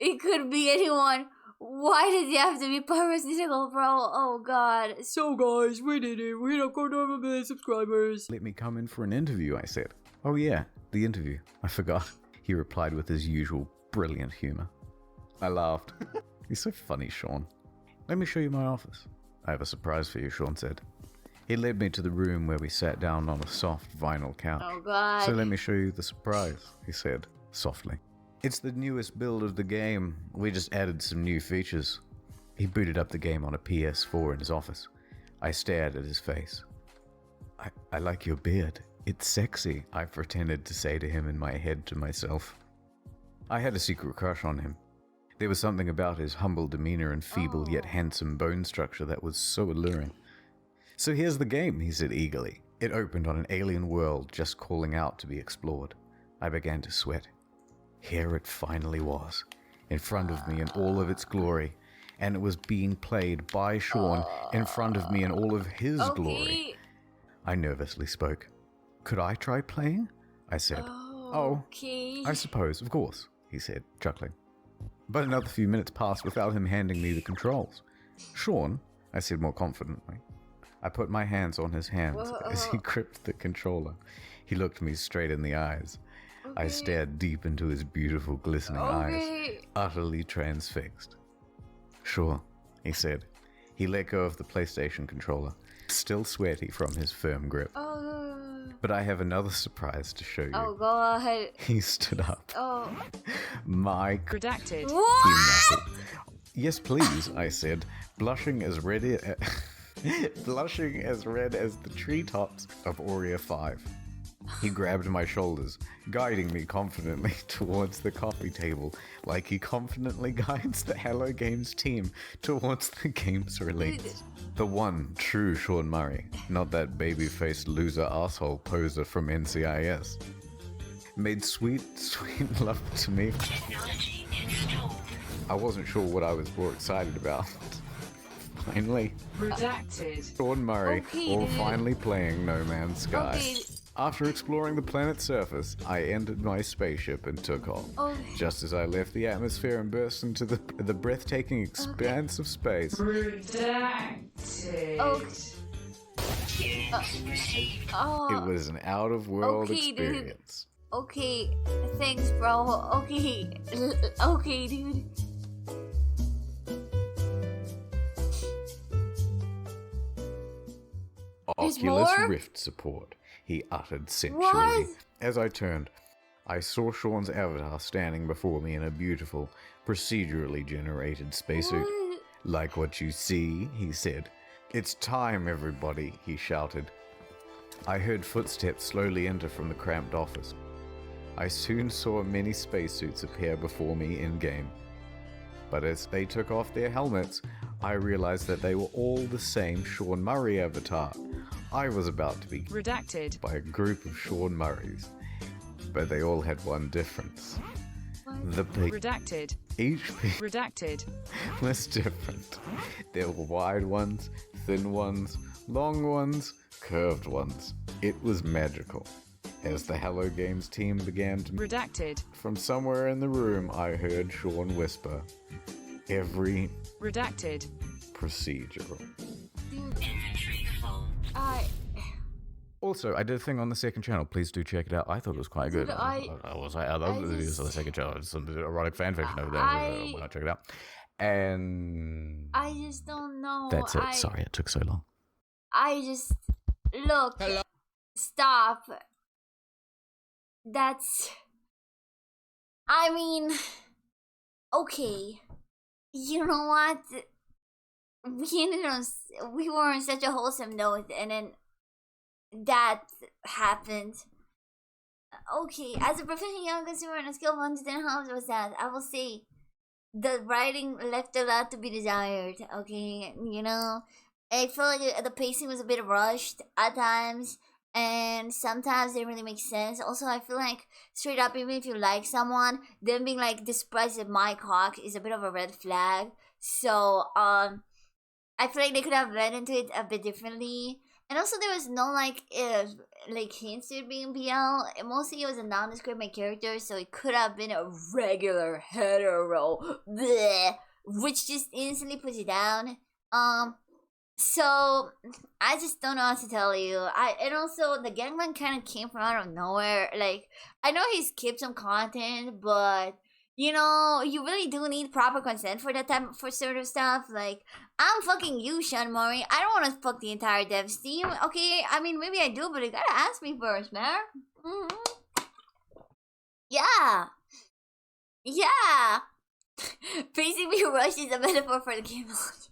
It could be anyone. Why does it have to be pyrocynical, bro? Oh god. So guys, we did it. We hit a quarter of a million subscribers. Let me come in for an interview, I said. Oh yeah, the interview. I forgot. He replied with his usual brilliant humor. I laughed. You're so funny, Sean. Let me show you my office. I have a surprise for you, Sean said. He led me to the room where we sat down on a soft vinyl couch. Oh god. So let me show you the surprise, he said, softly. It's the newest build of the game. We just added some new features. He booted up the game on a PS4 in his office. I stared at his face. I like your beard. It's sexy, I pretended to say to him in my head to myself. I had a secret crush on him. There was something about his humble demeanor and feeble yet handsome bone structure that was so alluring. So here's the game, he said eagerly. It opened on an alien world just calling out to be explored. I began to sweat. Here it finally was, in front of me in all of its glory, and it was being played by Sean in front of me in all of his glory. I nervously spoke. Could I try playing? I said. Okay. I suppose, of course, he said, chuckling. But another few minutes passed without him handing me the controls. Sean, I said more confidently. I put my hands on his hands as he gripped the controller. He looked me straight in the eyes. I stared deep into his beautiful, glistening eyes, utterly transfixed. Sure, he said. He let go of the PlayStation controller, still sweaty from his firm grip. But I have another surprise to show you. Oh, go ahead. He stood up. Oh. My... Redacted. What? Yes, please, I said, blushing as red as the treetops of Aurea 5. He grabbed my shoulders, guiding me confidently towards the coffee table, like he confidently guides the Hello Games team towards the game's release. The one true Sean Murray, not that baby-faced loser asshole poser from NCIS. Made sweet, sweet love to me. I wasn't sure what I was more excited about. Finally, Redacted. Sean Murray, Okay, finally playing No Man's Sky. Okay. After exploring the planet's surface, I entered my spaceship and took off. Just as I left the atmosphere and burst into the breathtaking expanse of space. Redacted. It was an out-of-world experience. Dude. Okay, thanks, bro. Okay, okay, dude. Oculus Rift support, he uttered sensually. What? As I turned, I saw Sean's avatar standing before me in a beautiful, procedurally generated spacesuit. Like what you see, he said. It's time, everybody, he shouted. I heard footsteps slowly enter from the cramped office. I soon saw many spacesuits appear before me in-game. But as they took off their helmets, I realized that they were all the same Sean Murray avatar. I was about to be redacted by a group of Sean Murrays, but they all had one difference. The redacted. Each piece Redacted. was different. There were wide ones, thin ones, long ones, curved ones. It was magical. As the Hello Games team began to... Redacted. From somewhere in the room, I heard Sean whisper, every... Redacted. Procedural. Also, I did a thing on the second channel. Please do check it out. I thought it was quite good. I love the videos on the second channel. It's some erotic fanfiction over there. Why not check it out? And... I just don't know. That's it. Sorry it took so long. I just... Look. Hello? Stop. That's... I mean... Okay. You know what? We were on such a wholesome note, and then that happened. Okay, as a professional young consumer and a skilled one to 10 hours was that, I will say the writing left a lot to be desired. Okay, you know, I feel like the pacing was a bit rushed at times, and sometimes it didn't really make sense. Also, I feel like straight up, even if you like someone, them being like despised at my cock is a bit of a red flag. So I feel like they could have read into it a bit differently. And also, there was no like hints to it being BL. Mostly, it was a nondescript main character, so it could have been a regular hetero, bleh, which just instantly puts you down. So I just don't know what to tell you. And also the gangbang kind of came from out of nowhere. Like, I know he skipped some content, but you know, you really do need proper consent for that type for sort of stuff. Like, I'm fucking you, Sean Murray. I don't want to fuck the entire devs team. Okay, I mean maybe I do, but you gotta ask me first, man. Yeah. PCB rush is a metaphor for the game launch.